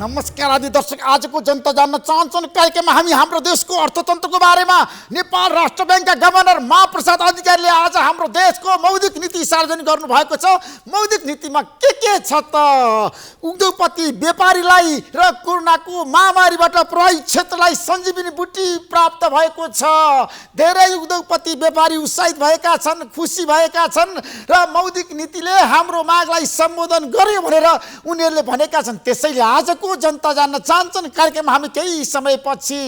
नमस्कार आदि दर्शक, आजको जनता जान्न चाहन्छन् कार्यक्रममा हामी हाम्रो देशको अर्थतन्त्रको बारेमा नेपाल राष्ट्र बैंकका गभर्नर महाप्रसाद अधिकारीले आज हाम्रो देशको मौद्रिक नीति सार्वजनिक गर्नुभएको छ। मौद्रिक नीतिमा के छ त? उद्योगपति व्यापारीलाई र कोरोनाको महामारीबाट प्रभावित क्षेत्रलाई सञ्जीवनी बुटी प्राप्त भएको छ। धेरै उद्योगपति व्यापारी उत्साहित भएका छन्, खुसी भएका छन् र मौद्रिक नीतिले हाम्रो मागलाई सम्बोधन गर्यो भनेर उनीहरूले भनेका छन्। त्यसैले आजको जनता जान्न चाहन्छन् कार्यक्रममा हामी केही समयपछि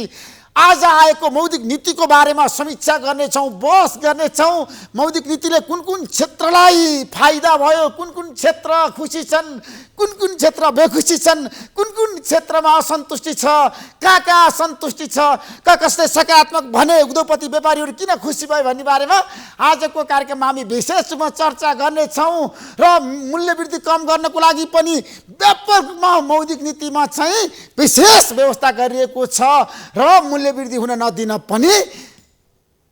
आज आएको मौद्रिक नीतिको बारेमा समीक्षा गर्नेछौँ, बहस गर्नेछौँ। मौद्रिक नीतिले कुन कुन क्षेत्रलाई फाइदा भयो, कुन कुन क्षेत्र खुसी छन्, कुन कुन क्षेत्र बेखुसी छन्, कुन कुन क्षेत्रमा असन्तुष्टि छ, कहाँ असन्तुष्टि छ, कसले सकारात्मक भने, उद्योगपति व्यापारीहरू किन खुसी भयो भन्ने बारेमा आजको कार्यक्रममा हामी विशेष रूपमा चर्चा गर्नेछौँ। र मूल्यवृद्धि कम गर्नको लागि पनि व्यापक मौद्रिक नीतिमा चाहिँ विशेष व्यवस्था गरिएको छ र मूल्यवृद्धि हुन नदिन पनि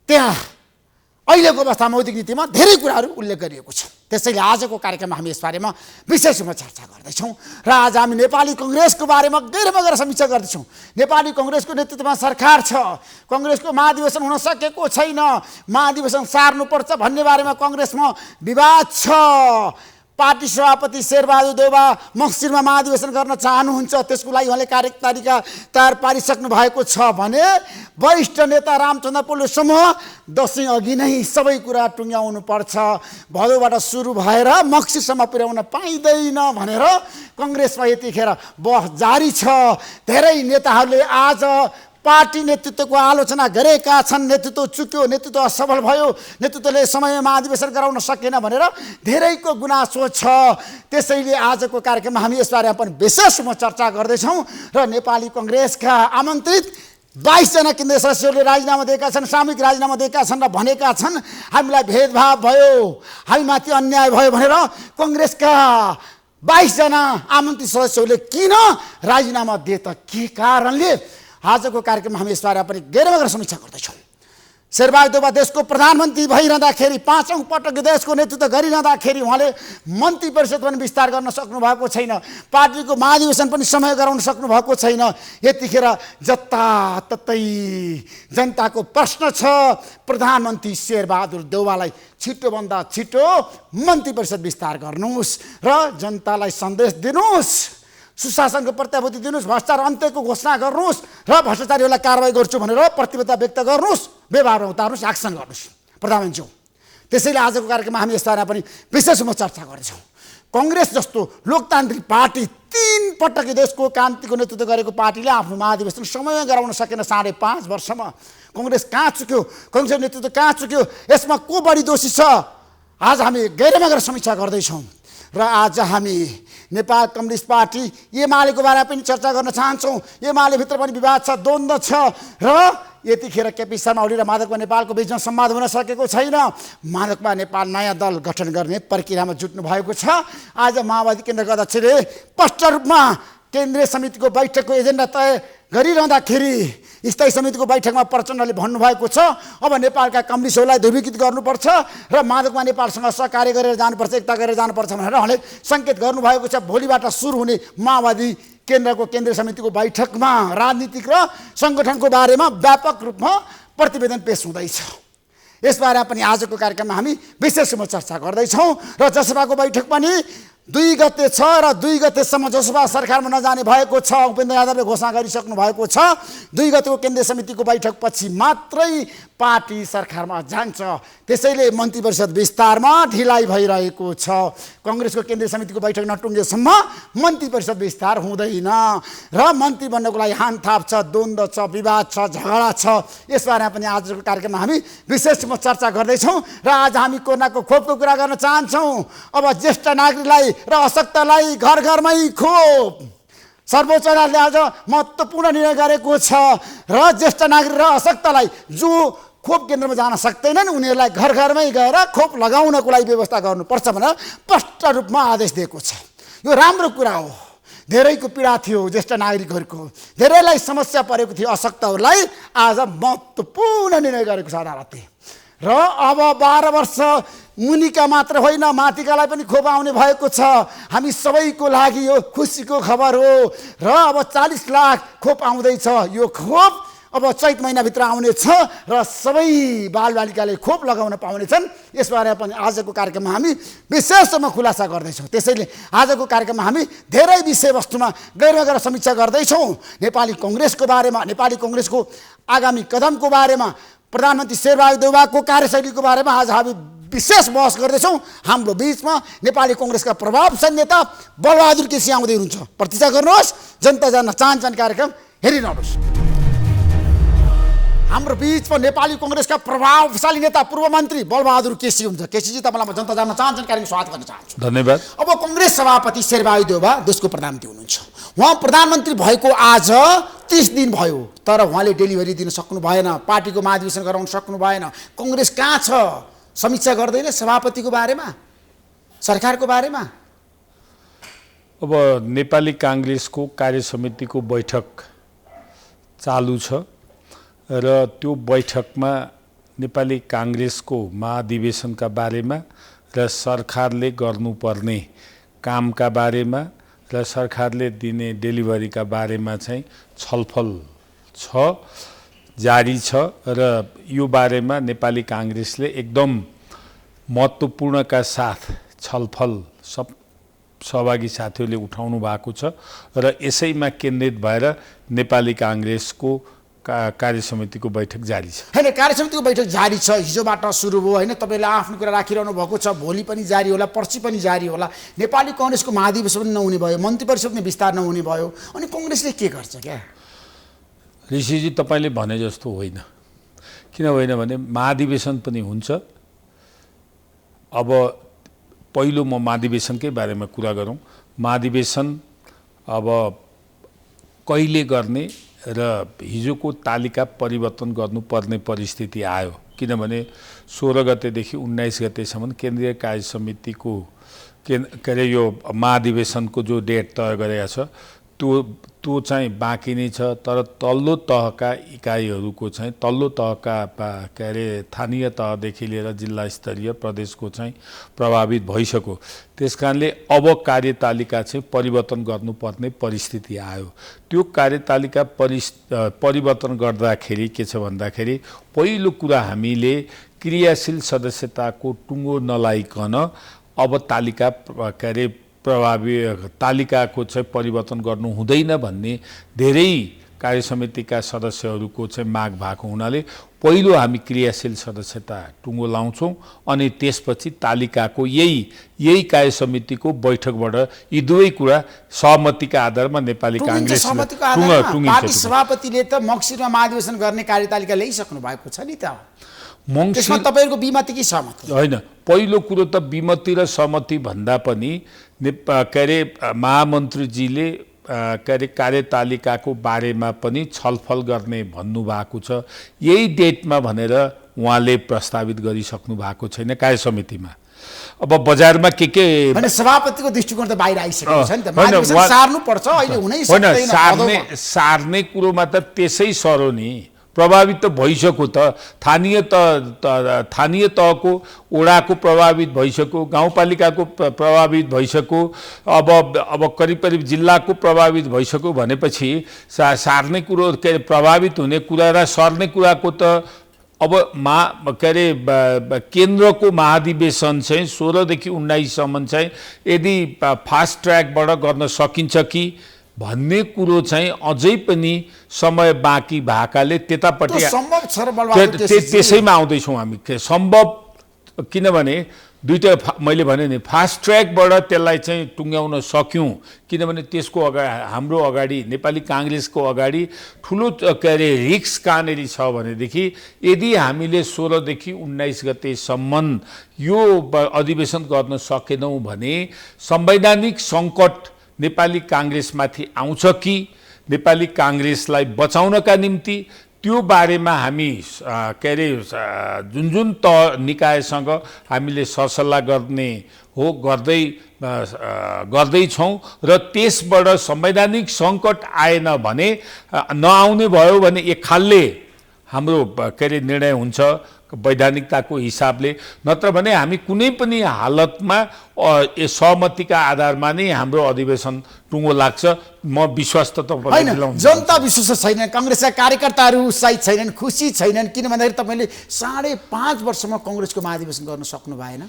त्यहाँ अहिलेको अवस्था मौद्रिक नीतिमा धेरै कुराहरू उल्लेख गरिएको छ। त्यसैले आजको कार्यक्रममा हामी यसबारेमा विशेष रूपमा चर्चा गर्दैछौँ र आज हामी नेपाली कङ्ग्रेसको बारेमा गहिरोमा गएर समीक्षा गर्दैछौँ। नेपाली कङ्ग्रेसको नेतृत्वमा सरकार छ, कङ्ग्रेसको महाधिवेशन हुन सकेको छैन, महाधिवेशन सार्नुपर्छ भन्ने बारेमा कङ्ग्रेसमा विवाद छ। पार्टी सभापति शेरबहादुर देउवा मङ्सिरमा महाधिवेशन गर्न चाहनुहुन्छ, त्यसको लागि उहाँले कार्यतालिका तयार पारिसक्नु भएको छ भने वरिष्ठ नेता रामचन्द्र पौडेल समूह दशैं अघि नै सबै कुरा टुङ्ग्याउनु पर्छ, भदौबाट सुरु भएर मङ्सिरसम्म पुर्याउन पाइँदैन भनेर कङ्ग्रेसमा यतिखेर बहस जारी छ। धेरै नेताहरूले आज पार्टी नेतृत्वको आलोचना गरेका छन्। नेतृत्व चुक्यो, नेतृत्व असफल भयो, नेतृत्वले समयमा अधिवेशन गराउन सकेन भनेर धेरैको गुनासो छ। त्यसैले आजको कार्यक्रममा हामी यसबारेमा पनि विशेष रूपमा चर्चा गर्दैछौँ र नेपाली कङ्ग्रेसका आमन्त्रित 22 जना केन्द्रीय सदस्यहरूले राजीनामा दिएका छन्, सामूहिक राजीनामा दिएका छन् र भनेका छन् हामीलाई भेदभाव भयो, हामीमाथि अन्याय भयो भनेर कङ्ग्रेसका 22 जना आमन्त्रित सदस्यहरूले किन राजीनामा दिए त, के कारणले? आजको कार्यक्रममा हामी यसबारेमा पनि गहिरोमा गएर समीक्षा गर्दैछौँ। शेरबहादुर देउवा देशको प्रधानमन्त्री भइरहँदाखेरि, 5औं पटक देशको नेतृत्व गरिरहँदाखेरि उहाँले मन्त्री परिषद पनि विस्तार गर्न सक्नु भएको छैन, पार्टीको महाधिवेशन पनि समय गराउन सक्नु भएको छैन। यतिखेर जताततै जनताको प्रश्न छ, प्रधानमन्त्री शेरबहादुर देउवालाई छिटोभन्दा छिटो मन्त्री परिषद विस्तार गर्नुहोस् र जनतालाई सन्देश दिनुहोस्, सुशासनको प्रत्याभूति दिनुहोस्, भ्रष्टाचार अन्त्यको घोषणा गर्नुहोस् र भ्रष्टाचारीहरूलाई कारवाही गर्छु भनेर प्रतिबद्धता व्यक्त गर्नुहोस्, व्यवहारमा उतार्नुहोस्, एक्सन गर्नुहोस् प्रधानमन्त्री। त्यसैले आजको कार्यक्रममा हामी यसबारेमा पनि विशेष रूपमा चर्चा गर्नेछौँ। कङ्ग्रेस जस्तो लोकतान्त्रिक पार्टी 3 पटक देशको क्रान्तिको नेतृत्व गरेको पार्टीले आफ्नो महाधिवेशन समयमा गराउन सकेन 5.5 वर्षमा। कङ्ग्रेस कहाँ चुक्यो, कङ्ग्रेसको नेतृत्व कहाँ चुक्यो, यसमा को बढी दोषी छ? आज हामी गहिरोमा गएर समीक्षा गर्दैछौँ र आज हामी नेपाल कम्युनिस्ट पार्टी एमालेको बारेमा पनि चर्चा गर्न चाहन्छौँ। एमालेभित्र पनि विवाद छ, द्वन्द्व छ र यतिखेर केपी शर्मा ओली र माधवमा नेपालको बिचमा संवाद हुन सकेको छैन। माधवमा नेपाल नयाँ दल गठन गर्ने प्रक्रियामा जुट्नु भएको छ। आज माओवादी केन्द्रका अध्यक्षले स्पष्ट रूपमा केन्द्रीय समितिको बैठकको एजेन्डा तय गरिरहँदाखेरि स्थायी समितिको बैठकमा प्रचण्डले भन्नुभएको छ अब नेपालका कम्युनिस्टहरूलाई ध्रुवीकृत गर्नुपर्छ र माधवमा नेपालसँग सहकार्य गरेर जानुपर्छ, एकता गरेर जानुपर्छ भनेर उहाँले सङ्केत गर्नुभएको छ। भोलिबाट सुरु हुने माओवादी केन्द्रको केन्द्रीय समितिको बैठकमा राजनीतिक र सङ्गठनको बारेमा व्यापक रूपमा प्रतिवेदन पेश हुँदैछ। यसबारेमा पनि आजको कार्यक्रममा हामी विशेष रूपमा चर्चा गर्दैछौँ र जसपाको बैठक पनि 2 गते छ र 2 गतेसम्म जसपा सरकारमा नजाने भएको छ, उपेन्द्र यादवले घोषणा गरिसक्नु भएको छ। 2 गतेको केन्द्रीय समितिको बैठकपछि मात्रै पार्टी सरकारमा जान्छ। त्यसैले मन्त्री परिषद विस्तारमा ढिलाइ भइरहेको छ। कङ्ग्रेसको केन्द्रीय समितिको बैठक नटुङ्गेसम्म मन्त्री परिषद विस्तार हुँदैन र मन्त्री बन्नको लागि हानथाप छ, द्वन्द्व छ, विवाद छ, झगडा छ। यसबारेमा पनि आजको कार्यक्रममा हामी विशेष रूपमा चर्चा गर्दैछौँ र आज हामी कोरोनाको खोपको कुरा गर्न चाहन्छौँ। अब ज्येष्ठ नागरिकलाई र अशक्तलाई घर घरमै खोप, सर्वोच्च अदालतले आज महत्त्वपूर्ण निर्णय गरेको छ र ज्येष्ठ नागरिक र अशक्तलाई जो खोप केन्द्रमा जान सक्दैनन् उनीहरूलाई घर घरमै गएर खोप लगाउनको लागि व्यवस्था गर्नुपर्छ भनेर स्पष्ट रूपमा आदेश दिएको छ। यो राम्रो कुरा हो। धेरैको पीडा थियो ज्येष्ठ नागरिकहरूको, धेरैलाई समस्या परेको थियो अशक्तहरूलाई, आज महत्त्वपूर्ण निर्णय गरेको छ अदालतले। र अब 12 वर्ष मुनिका मात्र होइन माथिकालाई पनि खोप आउने भएको छ। हामी सबैको लागि यो खुसीको खबर हो र अब 40 लाख खोप आउँदैछ। यो खोप अब चैत महिनाभित्र आउनेछ र सबै बालबालिकाले खोप लगाउन पाउनेछन्। यसबारे पनि आजको कार्यक्रममा हामी विशेष रूपमा खुलासा गर्दैछौँ। त्यसैले आजको कार्यक्रममा हामी धेरै विषयवस्तुमा गएर समीक्षा गर्दैछौँ। नेपाली कङ्ग्रेसको बारेमा, नेपाली कङ्ग्रेसको आगामी कदमको बारेमा, प्रधानमन्त्री शेरबहादुर देउवाको कार्यशैलीको बारेमा आज हामी विशेष बहस गर्दैछौँ। हाम्रो बिचमा नेपाली कङ्ग्रेसका प्रभावशाली नेता बलबहादुर केसी आउँदै हुनुहुन्छ। प्रतीक्षा गर्नुहोस्, जनता जान्न चाहन्छन् कार्यक्रम हेरिरहनुहोस्। हाम्रो बिचमा नेपाली कङ्ग्रेसका प्रभावशाली नेता पूर्व मन्त्री बलबहादुर केसी हुन्छ। केसीजी, तपाईँलाई म जनता जान्न चाहन्छन् कार्यक्रम स्वागत गर्न चाहन्छु। धन्यवाद। अब कङ्ग्रेस सभापति शेरबहादुर देउवा देशको प्रधानमन्त्री हुनुहुन्छ। उहाँ प्रधानमन्त्री भएको आज 30 दिन भयो, तर उहाँले डेलिभरी दिन सक्नु भएन, पार्टीको महाधिवेशन गराउन सक्नु भएन। कङ्ग्रेस कहाँ छ? समीक्षा गर्दैन सभापतिको बारेमा, सरकारको बारेमा? अब नेपाली काङ्ग्रेसको कार्यसमितिको बैठक चालु छ र त्यो बैठकमा नेपाली काङ्ग्रेसको महाधिवेशनका बारेमा र सरकारले गर्नुपर्ने कामका बारेमा र सरकारले दिने डेलिभरीका बारेमा चाहिँ छलफल छ, जारी छ र यो बारेमा नेपाली काङ्ग्रेसले एकदम महत्त्वपूर्णका साथ छलफल सब सहभागी साथीहरूले उठाउनु भएको छ र यसैमा केन्द्रित भएर नेपाली काङ्ग्रेसको कार्यसमितिको बैठक जारी छ। हैन, कार्यसमितिको बैठक जारी छ, हिजोबाट सुरु भयो हैन। तपाईँले आफ्नो कुरा राखिरहनु भएको छ, भोलि पनि जारी होला, पर्सि पनि जारी होला। नेपाली कङ्ग्रेसको महाधिवेशन पनि नहुने भयो, मन्त्री परिषद पनि विस्तार नहुने भयो, अनि कङ्ग्रेसले के गर्छ क्या? ऋषिजी, तपाईँले भने जस्तो होइन। किन होइन भने महाधिवेशन पनि हुन्छ। अब पहिलो म महाधिवेशनकै बारेमा कुरा गरौँ। महाधिवेशन अब कहिले गर्ने र हिजोको तालिका परिवर्तन गर्नुपर्ने परिस्थिति आयो, किनभने 16 गतेदेखि 19 गतेसम्म केन्द्रीय कार्यसमितिको के अरे यो महाधिवेशनको जो डेट तय गरेका छ त्यो चाहिँ बाँकी नै छ। तर तल्लो तहका इकाइहरूको चाहिँ तल्लो तहका के अरे स्थानीय तहदेखि लिएर जिल्ला स्तरीय प्रदेशको चाहिँ प्रभावित भइसक्यो। त्यस कारणले अब कार्यतालिका चाहिँ परिवर्तन गर्नुपर्ने परिस्थिति आयो। त्यो कार्यतालिका परिवर्तन गर्दाखेरि के छ भन्दाखेरि पहिलो कुरा हामीले क्रियाशील सदस्यताको टुङ्गो नलाइकन अब तालिका के अरे प्रभावी तालिकाको चाहिँ परिवर्तन गर्नु हुँदैन भन्ने धेरै कार्यसमितिका सदस्यहरूको चाहिँ माग भएको हुनाले पहिलो हामी क्रियाशील सदस्यता टुङ्गो लाउँछौँ अनि त्यसपछि तालिकाको यही कार्यसमितिको बैठकबाट यी दुवै कुरा सहमतिका आधारमा नेपाली काङ्ग्रेस पार्टी सभापतिले त मक्सिरमा महाधिवेशन गर्ने कार्यतालिका ल्याइसक्नु भएको छ नि त। त्यसमा तपाईहरुको विमति कि सहमति? होइन, पहिलो कुरो त विमति र सहमति भन्दा पनि के अरे महामन्त्रीजीले के अरे कार्यतालिकाको बारेमा पनि छलफल गर्ने भन्नुभएको छ। यही डेटमा भनेर उहाँले प्रस्तावित गरिसक्नु भएको छैन कार्यसमितिमा। अब बजारमा के भने सभापतिको दृष्टिकोण त बाहिर आइसकेको छ नि त, महाधिवेशन सार्नु पर्छ, अहिले हुनै सक्दैन। सार्ने कुरोमा त त्यसै सरो नि, प्रभावित त भइसक्यो त, स्थानीय तहको ओडाको प्रभावित भइसक्यो, गाउँपालिकाको प्रभावित भइसक्यो, अब करिब जिल्लाको प्रभावित भइसक्यो भनेपछि सार्ने कुरो के प्रभावित हुने कुरा र सर्ने कुराको त अब के अरे केन्द्रको महाधिवेशन चाहिँ 16 देखि 19 सम्म चाहिँ यदि फास्ट ट्र्याकबाट गर्न सकिन्छ कि भन्ने कुरो चाहिँ अझै पनि समय बाँकी भएकाले त्यतापट्टि त्यसैमा आउँदैछौँ हामी। सम्भव, किनभने दुईटा मैले भने नि फास्ट ट्र्याकबाट त्यसलाई चाहिँ टुङ्ग्याउन सक्यौँ, किनभने त्यसको हाम्रो अगाडि नेपाली काङ्ग्रेसको अगाडि ठुलो के अरे रिस्क कहाँनिर छ भनेदेखि यदि हामीले 16 देखि 19 गतेसम्म यो अधिवेशन गर्न सकेनौँ भने संवैधानिक सङ्कट नेपाली काङ्ग्रेसमाथि आउँछ कि नेपाली काङ्ग्रेसलाई बचाउनका निम्ति त्यो बारेमा हामी के अरे जुन तह निकायसँग हामीले सरसल्लाह गर्ने हो गर्दैछौँ र त्यसबाट संवैधानिक सङ्कट आएन भने नआउने भयो भने एक खालले हाम्रो के अरे निर्णय हुन्छ वैधानिकताको हिसाबले, नत्र भने हामी कुनै पनि हालतमा सहमतिका आधारमा नै हाम्रो अधिवेशन टुङ्गो लाग्छ। म विश्वास त होइन, जनता विश्वास छैन, काङ्ग्रेसका कार्यकर्ताहरू उत्साहित छैनन्, खुसी छैनन्। किन भन्दाखेरि तपाईँले 5.5 वर्षमा कङ्ग्रेसको महाधिवेशन गर्न सक्नु भएन,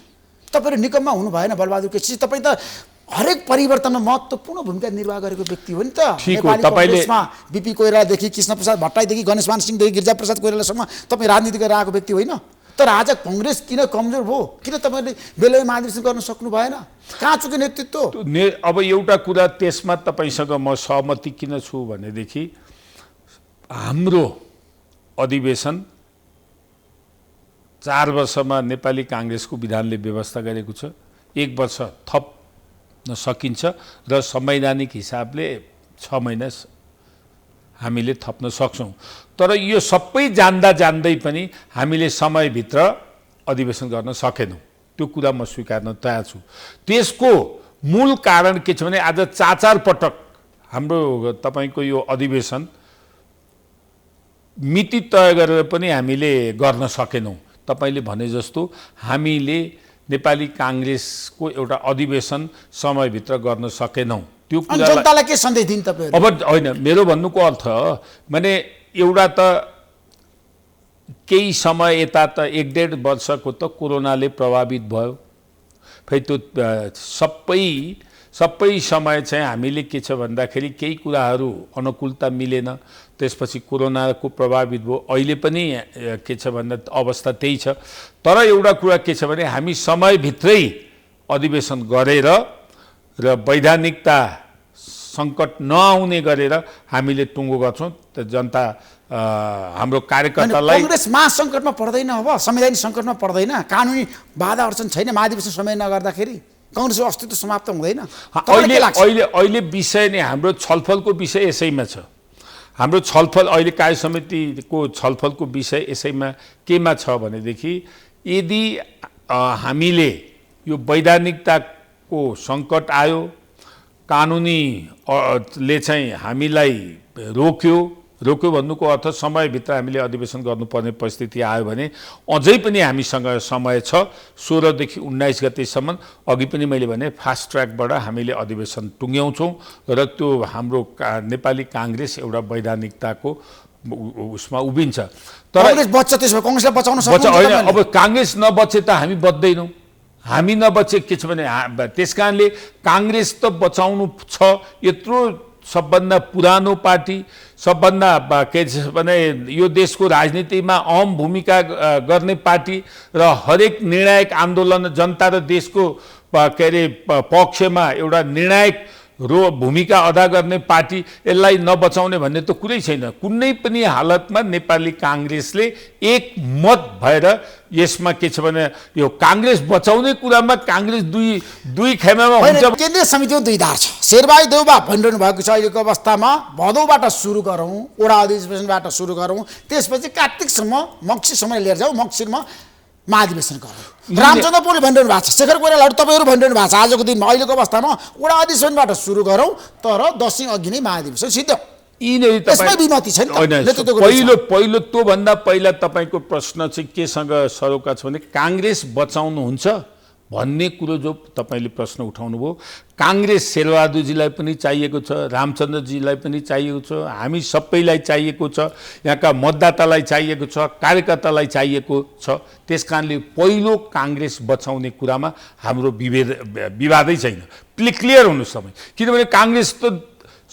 तपाईँहरू निकममा हुनु भएन। बलबहादुर केसी, तपाईँ त हरेक परिवर्तनमा महत्त्वपूर्ण भूमिका निर्वाह गरेको व्यक्ति हो नि त। नेपाली काङ्ग्रेसमा बीपी कोइरालादेखि कृष्णप्रसाद भट्टराईदेखि गणेशमान सिंहदेखि गिरिजाप्रसाद कोइरालासम्म तपाईँ राजनीति गरेर आएको व्यक्ति होइन। तर आज कङ्ग्रेस किन कमजोर भयो? किन तपाईँले बेलैमा महाधिवेशन गर्न सक्नु भएन? कहाँ चुक्यो नेतृत्व? अब एउटा कुरा त्यसमा तपाईँसँग म सहमति किन छु भनेदेखि हाम्रो अधिवेशन 4 वर्षमा नेपाली काङ्ग्रेसको विधानले व्यवस्था गरेको छ, 1 वर्ष थप्न सकिन्छ र संवैधानिक हिसाबले 6 महिना हामीले थप्न सक्छौँ। तर यो सबै जान्दै पनि हामीले समयभित्र अधिवेशन गर्न सकेनौँ, त्यो कुरा म स्वीकार्न तयार छु। त्यसको मूल कारण के छ भने आज 4 पटक हाम्रो तपाईँको यो अधिवेशन मिति तय गरेर पनि हामीले गर्न सकेनौँ। तपाईँले भने जस्तो हामीले नेपाली काङ्ग्रेसको एउटा अधिवेशन समयभित्र गर्न सकेनौँ। त्यो कुरा जनतालाई के सन्देश दिनु तपाईहरु? अब होइन, मेरो भन्नुको अर्थ माने एउटा त केही समय यता त 1.5 वर्षको त कोरोनाले प्रभावित भयो। फेरि त्यो सबै समय चाहिँ हामीले के छ भन्दाखेरि केही कुराहरू अनुकूलता मिलेन, त्यसपछि कोरोनाको प्रभावित भयो। अहिले पनि के छ भन्दा अवस्था त्यही छ। तर एउटा कुरा के छ भने हामी समयभित्रै अधिवेशन गरेर र वैधानिकता सङ्कट नआउने गरेर हामीले टुङ्गो गर्छौँ। त जनता हाम्रो कार्यकर्तालाई काङ्ग्रेस महासङ्कटमा पर्दैन, अब संवैधानिक सङ्कटमा पर्दैन, कानुनी बाधा अडचन छैन, महाधिवेशन समय नगर्दाखेरि काङ्ग्रेसको अस्तित्व समाप्त हुँदैन। अहिले विषय नै हाम्रो छलफलको विषय यसैमा छ। हाम्रो छलफल अहिले कार्य समितिको छलफलको विषय यसैमा केमा छ भनेदेखि यदि हामीले यो वैधानिकताको सङ्कट आयो, कानुनी ले चाहिँ हामीलाई रोक्यो भन्नुको अर्थ समयभित्र हामीले अधिवेशन गर्नुपर्ने परिस्थिति आयो भने अझै पनि हामीसँग समय छ। 16 देखि 19 गतेसम्म अघि पनि मैले भने फास्ट ट्र्याकबाट हामीले अधिवेशन टुङ्ग्याउँछौँ र त्यो हाम्रो नेपाली काङ्ग्रेस एउटा वैधानिकताको उसमा उभिन्छ। तर काङ्ग्रेस बच्छ, त्यसो भए काङ्ग्रेसलाई बचाउन सक्नुहुन्छ? अब काङ्ग्रेस नबचे त हामी बच्दैनौँ। हामी नबचे के छ भने त्यसकारणले काङ्ग्रेस त बचाउनु छ। यत्रो सबभन्दा पुरानो पार्टी, सबभन्दा के छ भने यो देशको राजनीतिमा अहम भूमिका गर्ने पार्टी र हरेक निर्णायक आन्दोलन जनता र देशको के अरे पक्षमा एउटा निर्णायक भूमिका अदा गर्ने पार्टी, यसलाई नबचाउने भन्ने त कुरै छैन। कुनै पनि हालतमा नेपाली काङ्ग्रेसले एकमत भएर यसमा के छ भने यो काङ्ग्रेस बचाउने कुरामा काङ्ग्रेस दुई खेमामा हुन्छ। केन्द्रीय समितिमा 2 धार छ। शेरबहादुर देउबा भनिरहनु भएको छ अहिलेको अवस्थामा भदौबाट सुरु गरौँ, वडा अधिवेशनबाट सुरु गरौँ, त्यसपछि कार्तिकसम्म मक्सिरसम्म लिएर जाउँ, मक्सिरमा महाधिवेशन गरौँ। रामचन्द्र पौडेल भनिरहनु भएको छ, शेखर कोइरालाहरू तपाईँहरू भनिरहनु भएको छ आजको दिनमा अहिलेको अवस्थामा वडा अधिवेशनबाट सुरु गरौँ, तर दशैं अघि नै महाधिवेशन सिद्ध। पहिलो त्योभन्दा पहिला तपाईँको प्रश्न चाहिँ केसँग सरोका छ भने काङ्ग्रेस बचाउनुहुन्छ भन्ने कुरो जो तपाईँले प्रश्न उठाउनु भयो। काङ्ग्रेस शेरबहादुरजीलाई पनि चाहिएको छ, रामचन्द्रजीलाई पनि चाहिएको छ, हामी सबैलाई चाहिएको छ, यहाँका मतदातालाई चाहिएको छ, कार्यकर्तालाई चाहिएको छ। त्यसकारणले पहिलो काङ्ग्रेस बचाउने कुरामा हाम्रो विवादै छैन। क्लियर हुनुहोस् तपाईँ, किनभने काङ्ग्रेस त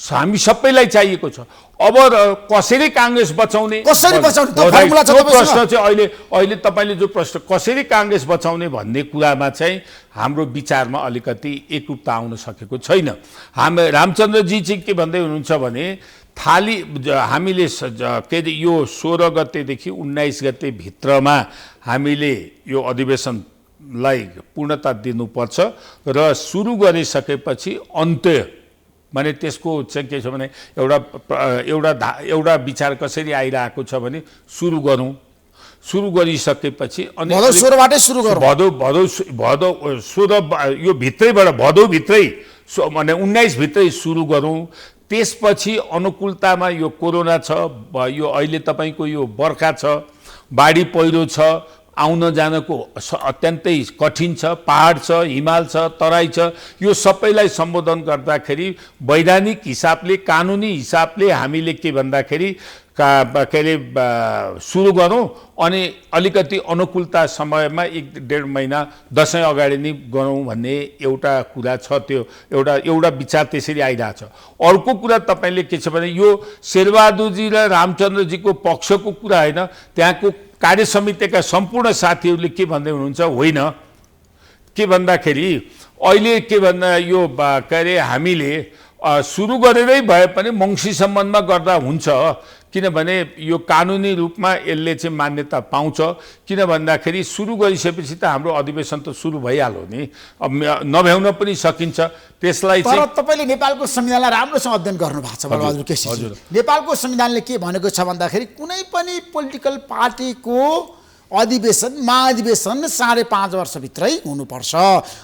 हामी सबैलाई चाहिएको छ। अब कसरी काङ्ग्रेस बचाउने, प्रश्न चाहिँ अहिले तपाईँले जो प्रश्न कसरी काङ्ग्रेस बचाउने भन्ने कुरामा चाहिँ हाम्रो विचारमा अलिकति एकरूपता आउन सकेको छैन। रामचन्द्रजी चाहिँ के भन्दै हुनुहुन्छ भने हामीले के यो 16 गतेदेखि 19 गते भित्रमा हामीले यो अधिवेशनलाई पूर्णता दिनुपर्छ र सुरु गरिसकेपछि अन्त्य माने त्यसको चाहिँ के छ भने एउटा विचार कसरी आइरहेको छ भने सुरु गरिसकेपछि अनि भदौ 16बाटै सुरु गरौँ। भदौ 16 यो भित्रैबाट भदौभित्रै माने 19 भित्रै सुरु गरौँ। त्यसपछि अनुकूलतामा यो कोरोना छ, यो अहिले तपाईँको यो बर्खा छ, बाढी पहिरो छ, आउन जानको अत्यन्तै कठिन छ, पहाड छ, हिमाल छ, तराई छ। यो सबैलाई सम्बोधन गर्दाखेरि वैधानिक हिसाबले, कानुनी हिसाबले हामीले के भन्दाखेरि के अरे सुरु गरौँ अनि अलिकति अनुकूलता समयमा 1-1.5 महिना दसैँ अगाडि नै गरौँ भन्ने एउटा कुरा छ। त्यो एउटा विचार त्यसरी आइरहेछ। अर्को कुरा तपाईँले के छ भने यो शेरबहादुरजी र रामचन्द्रजीको पक्षको कुरा होइन, त्यहाँको कार्य समितिका सम्पूर्ण साथीहरूले के भन्दै हुनुहुन्छ, होइन के भन्दाखेरि अहिले के भन्दा यो के अरे हामीले सुरु गरेरै भए पनि मङ्सिरसम्ममा गर्दा हुन्छ, किनभने यो कानुनी रूपमा यसले चाहिँ मान्यता पाउँछ। किन भन्दाखेरि सुरु गरिसकेपछि त हाम्रो अधिवेशन त सुरु भइहाल्यो नि, अब नभ्याउन पनि सकिन्छ। त्यसलाई तर तपाईँले नेपालको संविधानलाई राम्रोसँग अध्ययन गर्नुभएको छ बलबहादुर केसीजी। नेपालको संविधानले के भनेको छ भन्दाखेरि कुनै पनि पोलिटिकल पार्टीको अधिवेशन महाधिवेशन 5.5 वर्षभित्रै हुनुपर्छ।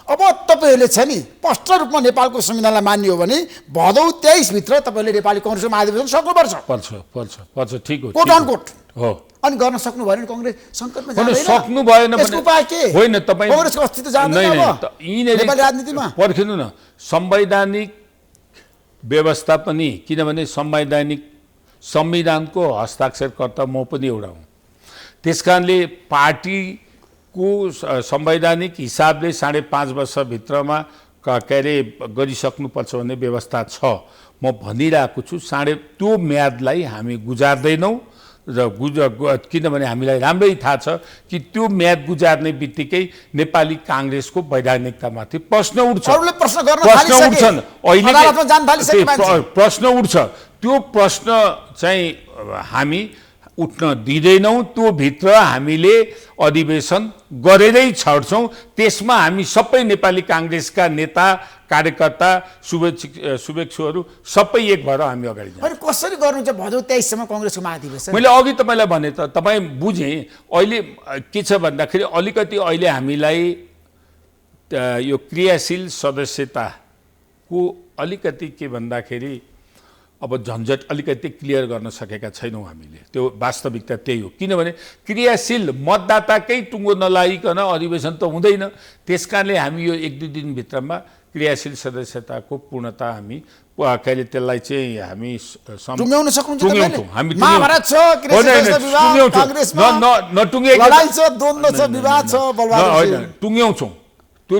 अब तपाईँहरूले छ नि स्पष्ट रूपमा नेपालको संविधानलाई मान्ने हो भने भदौ 23 भित्र तपाईँले नेपाली काङ्ग्रेसको महाधिवेशन सक्नुपर्छ। पर्छ ठिक हो, कोट अन कोट हो। अनि गर्न सक्नु भएन काङ्ग्रेस सङ्कटमा जाँदैन। सक्नु भएन यसको उपाय के होइन, तपाईँ काङ्ग्रेसको अस्तित्व जाँदैन अब नेपाली राजनीतिमा। पर्खिनु न, संवैधानिक व्यवस्था पनि, किनभने संविधानको हस्ताक्षरकर्ता म पनि एउटा हुँ। त्यसकारणले पार्टीको संवैधानिक हिसाबले 5.5 वर्षभित्रमा के अरे गरिसक्नुपर्छ भन्ने व्यवस्था छ। म भनिरहेको छु त्यो म्यादलाई हामी गुजार्दैनौँ र किनभने हामीलाई राम्रै थाहा छ कि त्यो म्याद गुजार्ने बित्तिकै नेपाली काङ्ग्रेसको वैधानिकतामाथि प्रश्न उठ्छ। प्रश्न उठ्छ। त्यो प्रश्न चाहिँ हामी उठ्न दिँदैनौँ। त्यो भित्र हामीले अधिवेशन गरेरै छाड्छौँ। त्यसमा हामी सबै नेपाली काङ्ग्रेसका नेता, कार्यकर्ता, शुभेच्छुहरू सबै एक भएर हामी अगाडि जान्छौँ। कसरी गर्नुहुन्छ भदौ 23 सम्म काङ्ग्रेसको महाधिवेशन? मैले अघि तपाईँलाई भने त, तपाईँ बुझेँ। अहिले के छ भन्दाखेरि अलिकति अहिले हामीलाई यो क्रियाशील सदस्यताको अलिकति के भन्दाखेरि अब झन्झट अलिकति क्लियर गर्न सकेका छैनौँ हामीले। त्यो वास्तविकता त्यही हो। किनभने क्रियाशील मतदाताकै टुङ्गो नलागिकन अधिवेशन त हुँदैन। त्यसकारणले हामी यो 1-2 दिनभित्रमा क्रियाशील सदस्यताको पूर्णता हामी कहिले त्यसलाई चाहिँ हामी टुङ्ग्याउन सक्नुहुन्छ टुङ्ग्याउँछौँ। हामी महाभारत छ, काङ्ग्रेसमा लडाई छ, द्वन्द्व छ, विवाद छ, बलबहादुर टुङ्ग्याउँछौँ। त्यो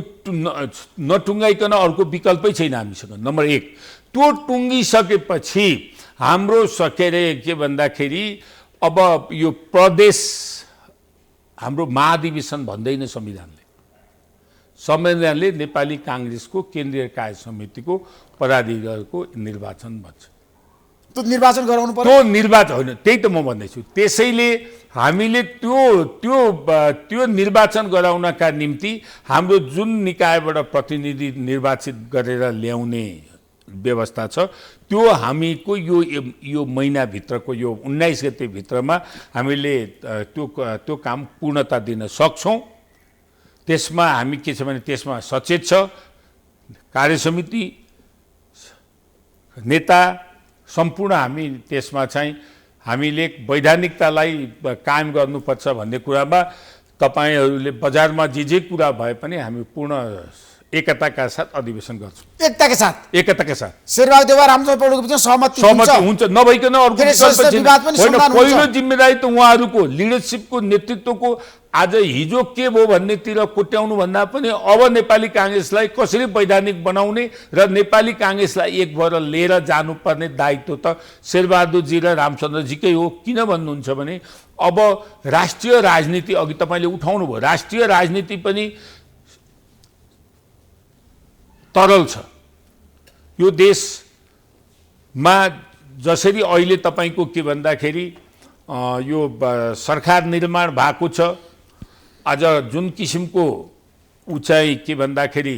नटुङ्गाइकन अर्को विकल्पै छैन हामीसँग। नम्बर 1 त्यो टुङ्गिसकेपछि हाम्रो के भन्दाखेरि अब यो प्रदेश हाम्रो महाधिवेशन भन्दैन संविधानले नेपाली काङ्ग्रेसको केन्द्रीय कार्य समितिको पदाधिकारीको निर्वाचन भन्छ। त्यो निर्वाचन गराउनु पर्यो। त्यो निर्वाचन होइन, त्यही त म भन्दैछु। त्यसैले हामीले त्यो निर्वाचन गराउनका निम्ति हाम्रो जुन निकायबाट प्रतिनिधि निर्वाचित गरेर ल्याउने व्यवस्था छ, त्यो हामीको यो महिनाभित्रको यो 19 गते भित्रमा हामीले त्यो काम पूर्णता दिन सक्छौँ। त्यसमा हामी के छ भने त्यसमा सचेत छ कार्यसमिति, नेता सम्पूर्ण। हामी त्यसमा चाहिँ हामीले वैधानिकतालाई कायम गर्नुपर्छ भन्ने कुरामा तपाईँहरूले बजारमा जे कुरा भए पनि हामी पूर्ण एकताका साथ अधिवेशन गर्छौँ। एकताका साथ शेरबहादुर देउवा रामचन्द्र पौडेलको बिचमा सहमति हुन्छ। नभइकन अर्को पहिलो जिम्मेदारी त उहाँहरूको लिडरसिपको, नेतृत्वको। आज हिजो के भयो भन्नेतिर कोट्याउनु भन्दा पनि अब नेपाली काङ्ग्रेसलाई कसरी वैधानिक बनाउने र नेपाली काङ्ग्रेसलाई एक भएर लिएर जानुपर्ने दायित्व त शेरबहादुरजी र रामचन्द्रजीकै हो। किन भन्नुहुन्छ भने अब राष्ट्रिय राजनीति, अघि तपाईँले उठाउनु भयो, राष्ट्रिय राजनीति पनि तरल छ। यो देशमा जसरी अहिले तपाईँको के भन्दाखेरि यो सरकार निर्माण भएको छ, आज जुन किसिमको उचाइ के भन्दाखेरि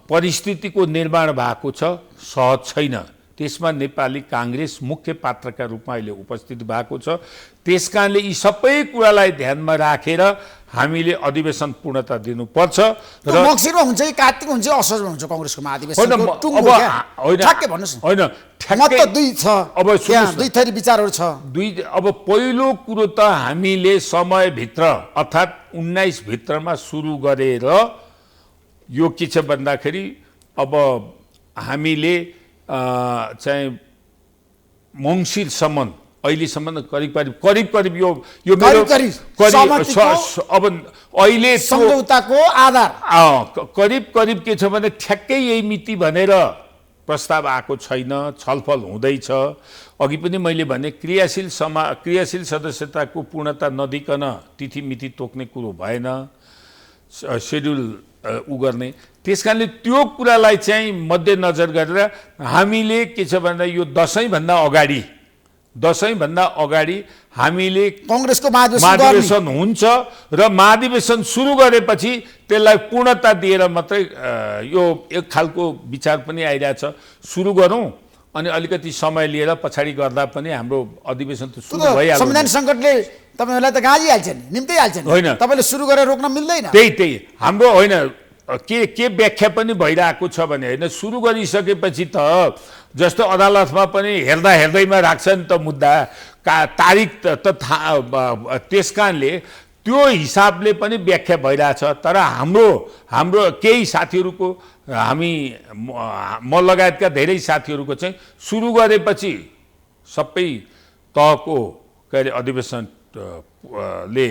परिस्थितिको निर्माण भएको छ, सहज छैन। त्यसमा नेपाली काङ्ग्रेस मुख्य पात्रका रूपमा अहिले उपस्थित भएको छ। त्यसकारणले यी सबै कुरालाई ध्यानमा राखेर हामीले अधिवेशन पूर्णता दिनुपर्छ। र मक्सिरमा हुन्छ कि कार्तिक हुन्छ कि असोजमा हुन्छ काङ्ग्रेसको महाधिवेशन? ठ्याक्कै भन्नुहोस् न। होइन, मत त दुई छ, अब दुई थरी विचारहरू छ। अब पहिलो कुरो त हामीले समयभित्र अर्थात् 19 भित्रमा सुरु गरेर यो के छ भन्दाखेरि अब हामीले चाहिँ मङ्सिरसम्म अहिलेसम्म करिब यो मेरो अब अहिले सम्झौताको आधार करिब के छ भने ठ्याक्कै यही मिति भनेर प्रस्ताव आएको छैन, छलफल हुँदैछ। अघि पनि मैले भने क्रियाशील सदस्यताको पूर्णता नदिकन तिथि मिति तोक्ने कुरो भएन, सेड्युल उ गर्ने। त्यसकारणले त्यो कुरालाई चाहिँ मध्यनजर गरेर हामीले के छ भन्दा यो दसैँभन्दा अगाडि हामीले काङ्ग्रेसको महाधिवेशन हुन्छ र महाधिवेशन सुरु गरेपछि त्यसलाई पूर्णता दिएर मात्रै यो एक खालको विचार पनि आइरहेछ, सुरु गरौँ अनि अलिकति समय लिएर पछाडि गर्दा पनि हाम्रो अधिवेशन त सुरु भइहाल्छ। संविधान सङ्कटले तपाईहरुलाई त गाजिहाल्छ नि, निम्तिहाल्छ नि, होइन तपाईले सुरु गरेर रोक्न मिल्दैन। त्यही हाम्रो होइन के व्याख्या पनि भइरहेको छ भने होइन, सुरु गरिसकेपछि त जस्तो अदालतमा पनि हेर्दैमा राख्छ नि त मुद्दा तारिक त त्यस कारणले त्यो हिसाबले पनि व्याख्या भइरहेछ। तर हाम्रो केही साथीहरूको म लगायतका धेरै साथीहरूको चाहिँ सुरु गरेपछि सबै तहको के अरे अधिवेशन ले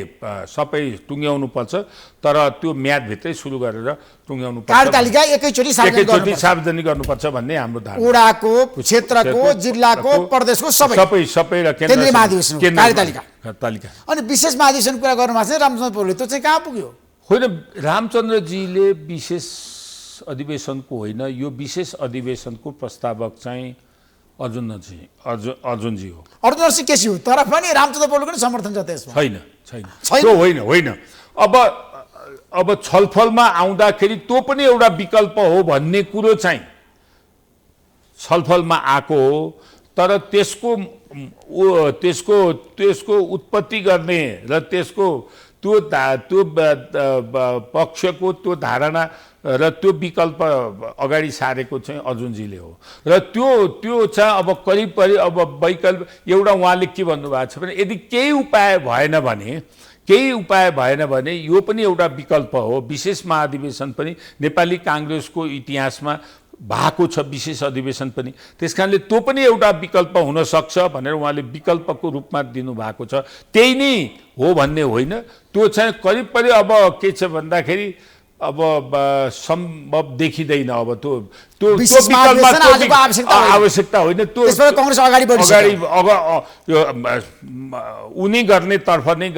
सबै टुङ्ग्याउनु पर्छ, तर त्यो म्यादभित्रै सुरु गरेर टुङ्ग्याउनु पर्छ, कार्यतालिका एकैचोटि सार्वजनिक गर्नुपर्छ भन्ने हाम्रो धारणा। वडाको, क्षेत्रको, जिल्लाको, प्रदेशको सबै र केन्द्रीय महाधिवेशन कार्यतालिका। अनि विशेष महाधिवेशन कुरा गर्नुभएको छ रामचन्द्र पौडेलले, त्यो चाहिँ कहाँ पुग्यो? होइन, रामचन्द्रजीले विशेष अधिवेशनको होइन, यो विशेष अधिवेशनको प्रस्तावक चाहिँ अर्जुनजी हो। अर्जुन केसी हो, तर पनि रामचन्द्र पौडेलको पनि समर्थन छ त्यसमा? छैन। होइन। अब छलफलमा आउँदाखेरि त्यो पनि एउटा विकल्प हो भन्ने कुरो चाहिँ छलफलमा आएको हो, तर त्यसको उत्पत्ति गर्ने र त्यसको त्यो पक्षको त्यो धारणा र त्यो विकल्प अगाडि सारेको चाहिँ अर्जुनजीले हो। र त्यो चाहिँ अब करिब अब वैकल्पिक एउटा उहाँले के भन्नुभएको छ भने यदि केही उपाय भएन भने यो पनि एउटा विकल्प हो। विशेष महाधिवेशन पनि नेपाली काङ्ग्रेसको इतिहासमा भएको छ, विशेष अधिवेशन पनि, त्यसकारणले त्यो पनि एउटा विकल्प हुन सक्छ भनेर उहाँले विकल्पको रूपमा दिनुभएको छ। त्यही नै हो भन्ने होइन, त्यो चाहिँ करिब अब के छ भन्दाखेरि अब सम्भव देखिँदैन। अब त्यो आवश्यकता होइन, त्यो कांग्रेस अगाडि उनी गर्नेतर्फ नै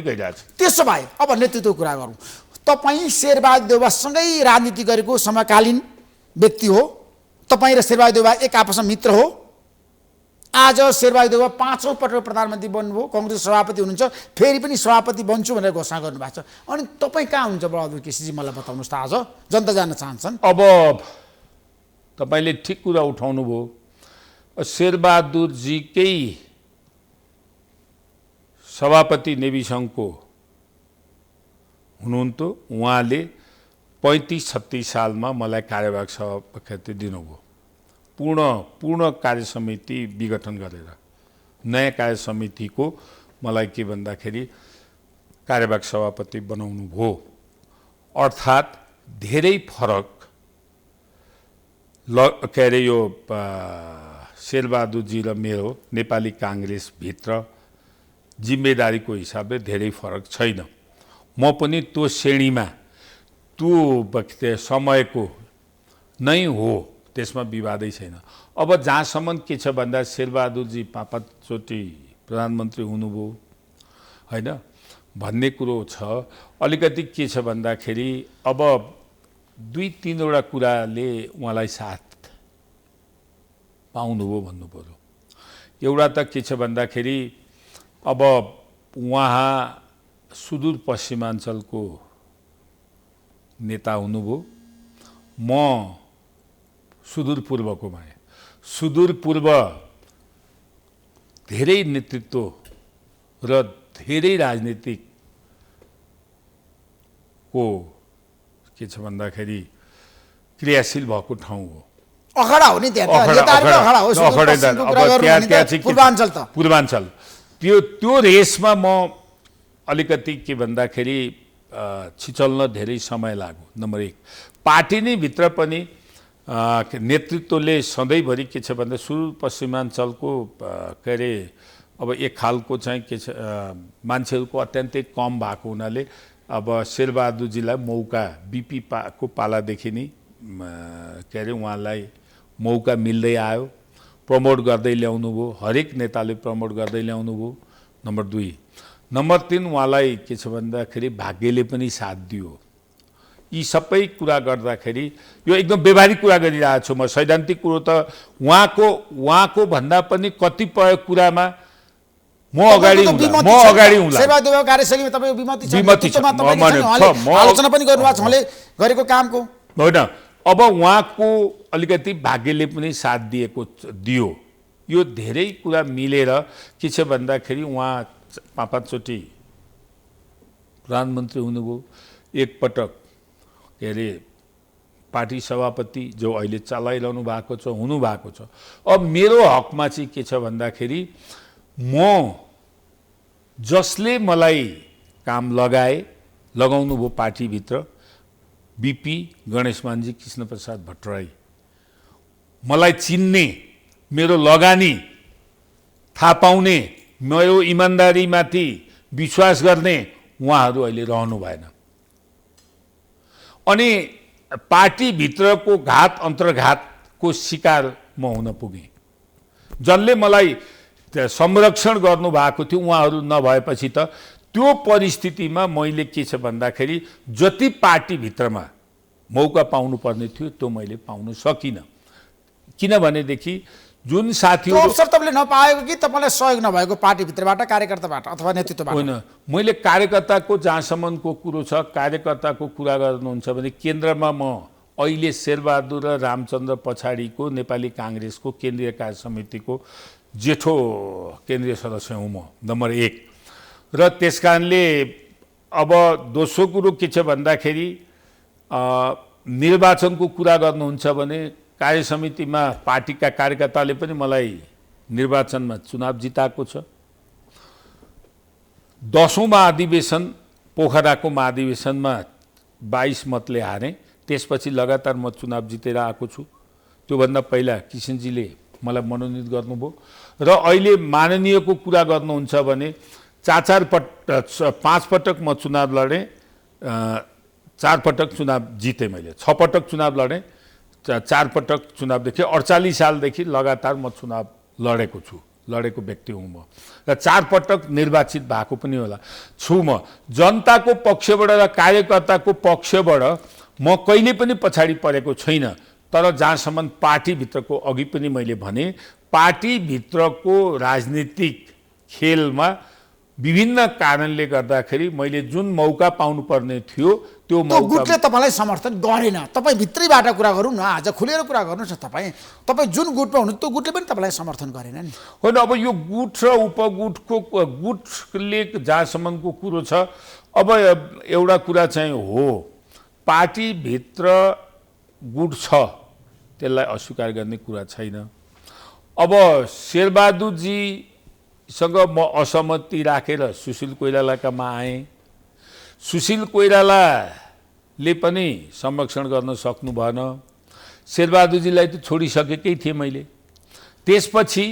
गइरहेछ। त्यसो भए अब नेतृत्वको कुरा गरौँ। तपाईँ शेरबहादुर देउवासँगै राजनीति गरेको समकालीन व्यक्ति हो, तपाईँ र शेरबहादुर देउवा एक आपसमा मित्र हो। आज शेरबहादुर देउवा 5औं पटक प्रधानमन्त्री बन्नुभयो, काङ्ग्रेस सभापति हुनुहुन्छ, फेरि पनि सभापति बन्छु भनेर घोषणा गर्नुभएको छ। अनि तपाईँ कहाँ हुनुहुन्छ बहादुर केसीजी, मलाई बताउनुहोस् त, आज जनता जान्न चाहन्छन्। अब तपाईँले ठिक कुरा उठाउनु भयो। शेरबहादुरजीकै सभापति नेवी सङ्घको हुनुहुन्थ्यो, उहाँले 35-36 सालमा मलाई कार्यवाहक सभापति दिनुभयो। पूर्ण कार्य समिति विघटन गरेर नयाँ कार्य समितिको मलाई के भन्दाखेरि कार्यवाहक सभापति बनाउनु भयो। अर्थात् धेरै फरक के अरे यो शेरबहादुरजी र मेरो नेपाली काङ्ग्रेसभित्र जिम्मेदारीको हिसाबले धेरै फरक छैन। म पनि त्यो श्रेणीमा त्यो समयको नै हो, त्यसमा विवादै छैन। अब जहाँसम्म के छ भन्दा शेरबहादुरजी 5-5चोटि प्रधानमन्त्री हुनुभयो होइन भन्ने कुरो छ। अलिकति के छ भन्दाखेरि अब 2-3वटा कुराले उहाँलाई साथ पाउनुभयो भन्नु पर्यो। एउटा त के छ भन्दाखेरि अब उहाँ सुदूरपश्चिमाञ्चलको नेता हुनुभयो, म सुदूरपूर्वको माया, सुदूरपूर्व धेरै नेतृत्व र धेरै राजनीतिक को के छ भन्दाखेरि क्रियाशील भएको ठाउँ हो। अखडा हो नि त्यहाँ, नेताहरूको अखडा हो। सुदूरपश्चिमको कुरा गर्नु भने त पूर्वाञ्चल त पूर्वाञ्चल त्यो रेसमा म अलिकति के भन्दाखेरि छिचल्न धेरै समय लाग्यो। नम्बर 1, पार्टी नै भित्र पनि नेतृत्वले सधैँभरि के छ भन्दा सुदूरपश्चिमाञ्चलको के अरे अब एक खालको चाहिँ के छ मान्छेहरूको अत्यन्तै कम भएको हुनाले अब शेरबहादुरजीलाई मौका बिपी को पालादेखि नै के अरे उहाँलाई मौका मिल्दै आयो, प्रमोट गर्दै ल्याउनु भयो, हरेक नेताले प्रमोट गर्दै ल्याउनु भयो। नम्बर 2, नम्बर 3 उहाँलाई के छ भन्दाखेरि भाग्यले पनि साथ दियो। यी सबै कुरा गर्दाखेरि यो एकदम व्यवहारिक कुरा गरिरहेको छु म। सैद्धान्तिक कुरो त उहाँको भन्दा पनि कतिपय कुरामा म अगाडि हुँला। सेवादेव कार्यशैलीमा तपाईँ विमति छ, विमति छ, आलोचना पनि गर्नुभएको छ उहाँले गरेको कामको। होइन, अब उहाँको अलिकति भाग्यले पनि साथ दियो। यो धेरै कुरा मिलेर के छ भन्दाखेरि उहाँ 5 चोटि प्रधानमन्त्री हुनुभयो, एकपटक के अरे पार्टी सभापति जो अहिले चलाइरहनु भएको छ हुनुभएको छ। अब मेरो हकमा चाहिँ के छ भन्दाखेरि म जसले मलाई काम लगाउनु भयो पार्टीभित्र, बिपी गणेशमानजी, कृष्णप्रसाद भट्टराई, मलाई चिन्ने, मेरो लगानी थाहा पाउने, मेरो इमान्दारीमाथि विश्वास गर्ने उहाँहरू अहिले रहनु भएन। अनि पार्टीभित्रको घात अन्तर्घातको शिकार म हुन पुगेँ। जसले मलाई संरक्षण गर्नुभएको थियो उहाँहरू नभएपछि त त्यो परिस्थितिमा मैले के छ भन्दाखेरि जति पार्टीभित्रमा मौका पाउनुपर्ने थियो त्यो मैले पाउन सकिनँ। किनभनेदेखि जुन साथीहरू अवसर तपाईँले नपाएको कि तपाईँलाई सहयोग नभएको पार्टीभित्रबाट, कार्यकर्ताबाट अथवा नेतृत्वबाट? होइन, मैले कार्यकर्ताको जहाँसम्मको कुरो छ, कार्यकर्ताको कुरा गर्नुहुन्छ भने केन्द्रमा म अहिले शेरबहादुर र रामचन्द्र पछाडिको नेपाली काङ्ग्रेसको केन्द्रीय कार्य समितिको जेठो केन्द्रीय सदस्य हुँ म, नम्बर 1। र त्यसकारणले अब दोस्रो कुरो के छ भन्दाखेरि निर्वाचनको कुरा गर्नुहुन्छ भने कार्य समितिमा पार्टीका कार्यकर्ताले पनि मलाई निर्वाचनमा चुनाव जिताएको छ। 10औं महाधिवेशन पोखराको महाधिवेशनमा 22 मतले हारेँ। त्यसपछि लगातार म चुनाव जितेर आएको छु। त्योभन्दा पहिला किशनजीले मलाई मनोनित गर्नुभयो र अहिले माननीयको कुरा गर्नुहुन्छ भने 5 पटक म चुनाव लडेँ, 4 पटक चुनाव जितेँ। मैले 6 पटक चुनाव लडेँ, 4 पटक चुनावदेखि 48 सालदेखि लगातार म चुनाव लडेको व्यक्ति हुँ म र 4 पटक निर्वाचित भएको पनि होला छु म। जनताको पक्षबाट र कार्यकर्ताको पक्षबाट म कहिले पनि पछाडि परेको छैन। तर जहाँसम्म पार्टीभित्रको अघि पनि मैले भने पार्टीभित्रको राजनीतिक खेलमा विभिन्न कारणले गर्दाखेरि मैले जुन मौका पाउनुपर्ने थियो त्यो मौका गुटले तपाईँलाई समर्थन गरेन। तपाईँ भित्रैबाट कुरा गरौँ न, आज खुलेर कुरा गर्नुहोस् न। तपाईँ जुन गुटमा हुनु त्यो गुटले पनि तपाईँलाई समर्थन गरेन नि? होइन, अब यो गुट र उपगुटको गुटले जहाँसम्मको कुरो छ, अब एउटा कुरा चाहिँ हो पार्टीभित्र गुट छ, त्यसलाई अस्वीकार गर्ने कुरा छैन। अब शेरबहादुरजीसँग म असहमति राखेर सुशील कोइरालाकामा आएँ। सुशील कोइरालाले पनि संरक्षण गर्न सक्नु भएन। शेरबहादुरजीलाई त छोडिसकेकै थिएँ मैले। त्यसपछि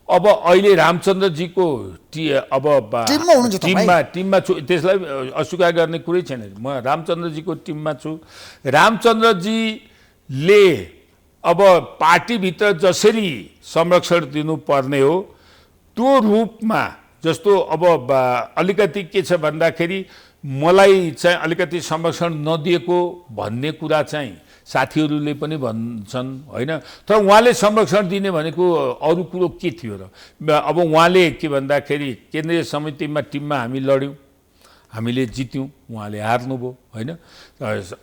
अब अहिले रामचन्द्रजीको टिममा छु, त्यसलाई अस्वीकार गर्ने कुरै छैन। म रामचन्द्रजीको टिममा छु। रामचन्द्रजीले अब पार्टीभित्र जसरी संरक्षण दिनुपर्ने हो त्यो रूपमा, जस्तो अब अलिकति के छ भन्दाखेरि मलाई चाहिँ अलिकति संरक्षण नदिएको भन्ने कुरा चाहिँ साथीहरूले पनि भन्छन्, होइन? तर उहाँले संरक्षण दिने भनेको अरू कुरो के थियो र? अब उहाँले के भन्दाखेरि केन्द्रीय समितिमा टिममा हामी लड्यौँ, हामीले जित्यौँ, उहाँले हार्नुभयो, होइन?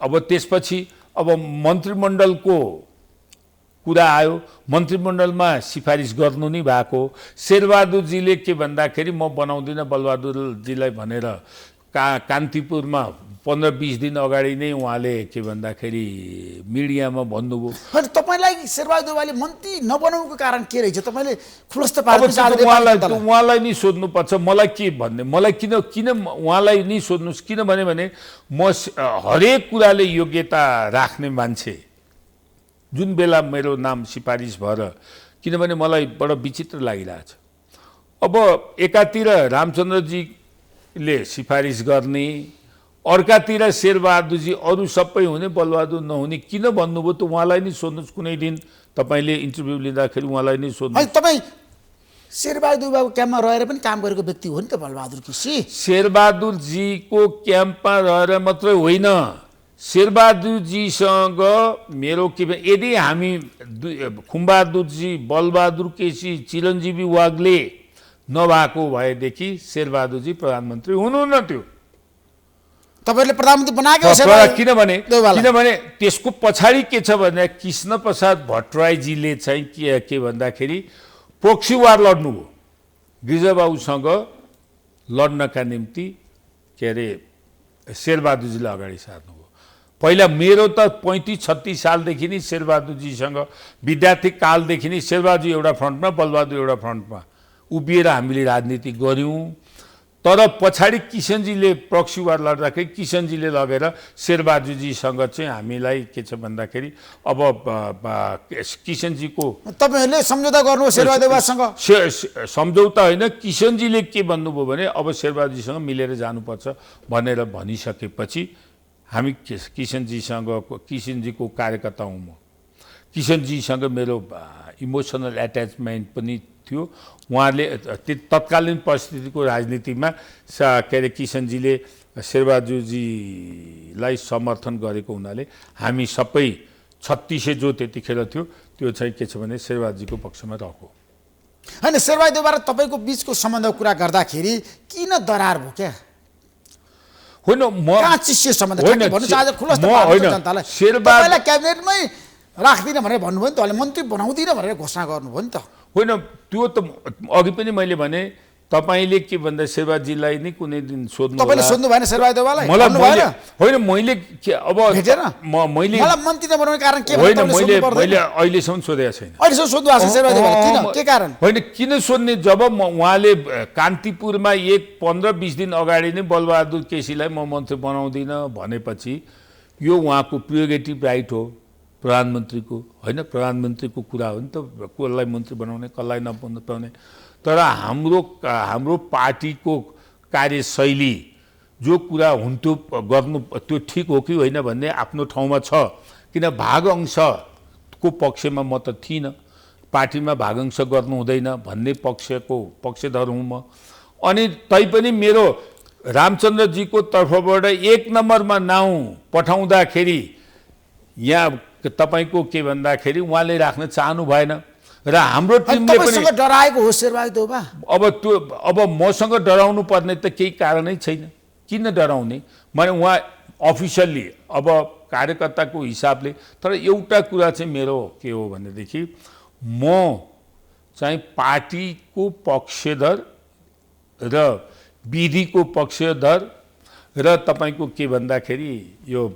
अब त्यसपछि अब मन्त्रीमण्डलको कुरा आयो, मन्त्रीमण्डलमा सिफारिस गर्नु नै भएको। शेरबहादुरजीले के भन्दाखेरि म बनाउँदिनँ बलबहादुरजीलाई भनेर कान्तिपुरमा 15-20 दिन अगाडि नै उहाँले के भन्दाखेरि मिडियामा भन्नुभयो। होइन, तपाईँलाई शेरबहादुर देउवाले मन्त्री नबनाउनुको कारण के रहेछ? तपाईँले खुलस्त अब पार्नु उहाँलाई नै सोध्नुपर्छ, मलाई के भन्ने, मलाई किन उहाँलाई नै सोध्नुहोस्। किनभने म हरेक कुराले योग्यता राख्ने मान्छे, जुन बेला मेरो नाम सिफारिस भएर, किनभने मलाई बडो विचित्र लागिरहेछ। अब एकातिर रामचन्द्रजीले सिफारिस गर्ने, अर्कातिर शेरबहादुरजी, अरू सबै हुने बलबहादुर नहुने किन भन्नुभयो त उहाँलाई नै सोध्नुहोस्। कुनै दिन तपाईँले इन्टरभ्यू लिँदाखेरि उहाँलाई नै सोध्नुहोस्। तपाईँ शेरबहादुर बाबु क्याम्पमा रहेर पनि काम गरेको व्यक्ति हो नि त बलबहादुर केसी। शेरबहादुरजीको क्याम्पमा रहेर मात्रै होइन, शेरबहादुरजीसँग मेरो के यदि हामी खुम्बहादुरजी, बलबहादुर केसी, चिरञ्जीवी वाग्ले नभएको भएदेखि शेरबहादुरजी प्रधानमन्त्री हुनुहुन्न थियो। तपाईँले प्रधानमन्त्री बनाएको किनभने त्यसको पछाडि के छ भने कृष्णप्रसाद भट्टराईजीले चाहिँ के भन्दाखेरि प्रोक्सी वार लड्नुभयो। गिरिजाबाबुसँग लड्नका निम्ति के अरे शेरबहादुरजीले अगाडि सार्नुभयो। पहिला मेरो त 35-36 सालदेखि नै शेरबहादुरजीसँग विद्यार्थी कालदेखि नै शेरबहादुर एउटा फ्रन्टमा, बलबहादुर एउटा फ्रन्टमा उभिएर हामीले राजनीति गऱ्यौँ। तर पछाडि किसनजीले प्रक्सी वार लड्दाखेरि किसनजीले लगेर शेरबहादुरजीसँग चाहिँ हामीलाई के छ भन्दाखेरि अब किसनजीको तपाईँहरूले सम्झौता गर्नु शेरबहादुरसँग? सम्झौता होइन, किसनजीले के भन्नुभयो भने अब शेरबहादुरजीसँग मिलेर जानुपर्छ भनेर भनिसकेपछि हामी किसनजीको कार्यकर्ता हुँ। म किसनजीसँग मेरो इमोसनल एट्याचमेन्ट पनि थियो। उहाँले तत्कालीन परिस्थितिको राजनीतिमा के अरे किसनजीले शेरबहादुरजीलाई समर्थन गरेको हुनाले हामी सबै 36 जो त्यतिखेर थियो त्यो चाहिँ के छ भने शेरबहादुरजीको पक्षमा रह्यो। होइन, शेरबहादुरबाट तपाईँको बिचको सम्बन्धको कुरा गर्दाखेरि किन दरार भयो क्या? होइन, कहाँ चिसियो सम्बन्ध? भन्नुहोस् आज खुलस्त पार्नु जनतालाई। शेरबहादुरलाई क्याबिनेटमै राख्दिनँ भनेर भन्नुभयो नि त, अहिले मन्त्री बनाउँदिनँ भनेर घोषणा गर्नुभयो नि त। होइन, त्यो त अघि पनि मैले भने तपाईँले के भन्दा शेरबहादुरजीलाई नै कुनै दिन सोध्नु, तपाईँले सोध्नु भएन शेरबहादुरलाई? होइन, मैले अब मैले मन्त्री नबनाउने कारण के? होइन, मैले अहिलेसम्म सोधेको छैन। अहिलेसम्म सोध्नु भएको छ शेरबहादुरलाई? किन, के कारण? होइन, किन सोध्ने, जब उहाँले कान्तिपुरमा 15-20 दिन अगाडि नै बलबहादुर केसीलाई म मन्त्री बनाउँदिनँ भनेपछि यो उहाँको प्रिरोगेटिभ राइट हो प्रधानमन्त्रीको, होइन? प्रधानमन्त्रीको कुरा हो नि त, कसलाई मन्त्री बनाउने, कसलाई नबनाउने। तर हाम्रो पार्टीको कार्यशैली जो कुरा हुन्थ्यो गर्नु त्यो ठिक हो कि होइन भन्ने आफ्नो ठाउँमा छ। किन भाग अंशको पक्षमा म त थिइनँ, पार्टीमा भाग अंश गर्नु हुँदैन भन्ने पक्षधर हुँ म। अनि तैपनि मेरो रामचन्द्रजीको तर्फबाट 1 नम्बरमा नाउँ पठाउँदाखेरि यहाँ तपाईको के भन्दाखेरि उहाँले राख्न चाहनु भएन र हाम्रो टिमले पनि डराएको हो शेरबहादुर बा। अब मसँग डराउनु पर्ने त केही कारणै छैन। किन डराउने? मैले उहाँ अफिसियल्ली अब कार्यकर्ताको हिसाबले। तर एउटा कुरा चाहिँ मेरो के हो भनेदेखि म चाहिँ पार्टीको पक्षधर र विधिको पक्षधर र तपाईको के भन्दाखेरि यो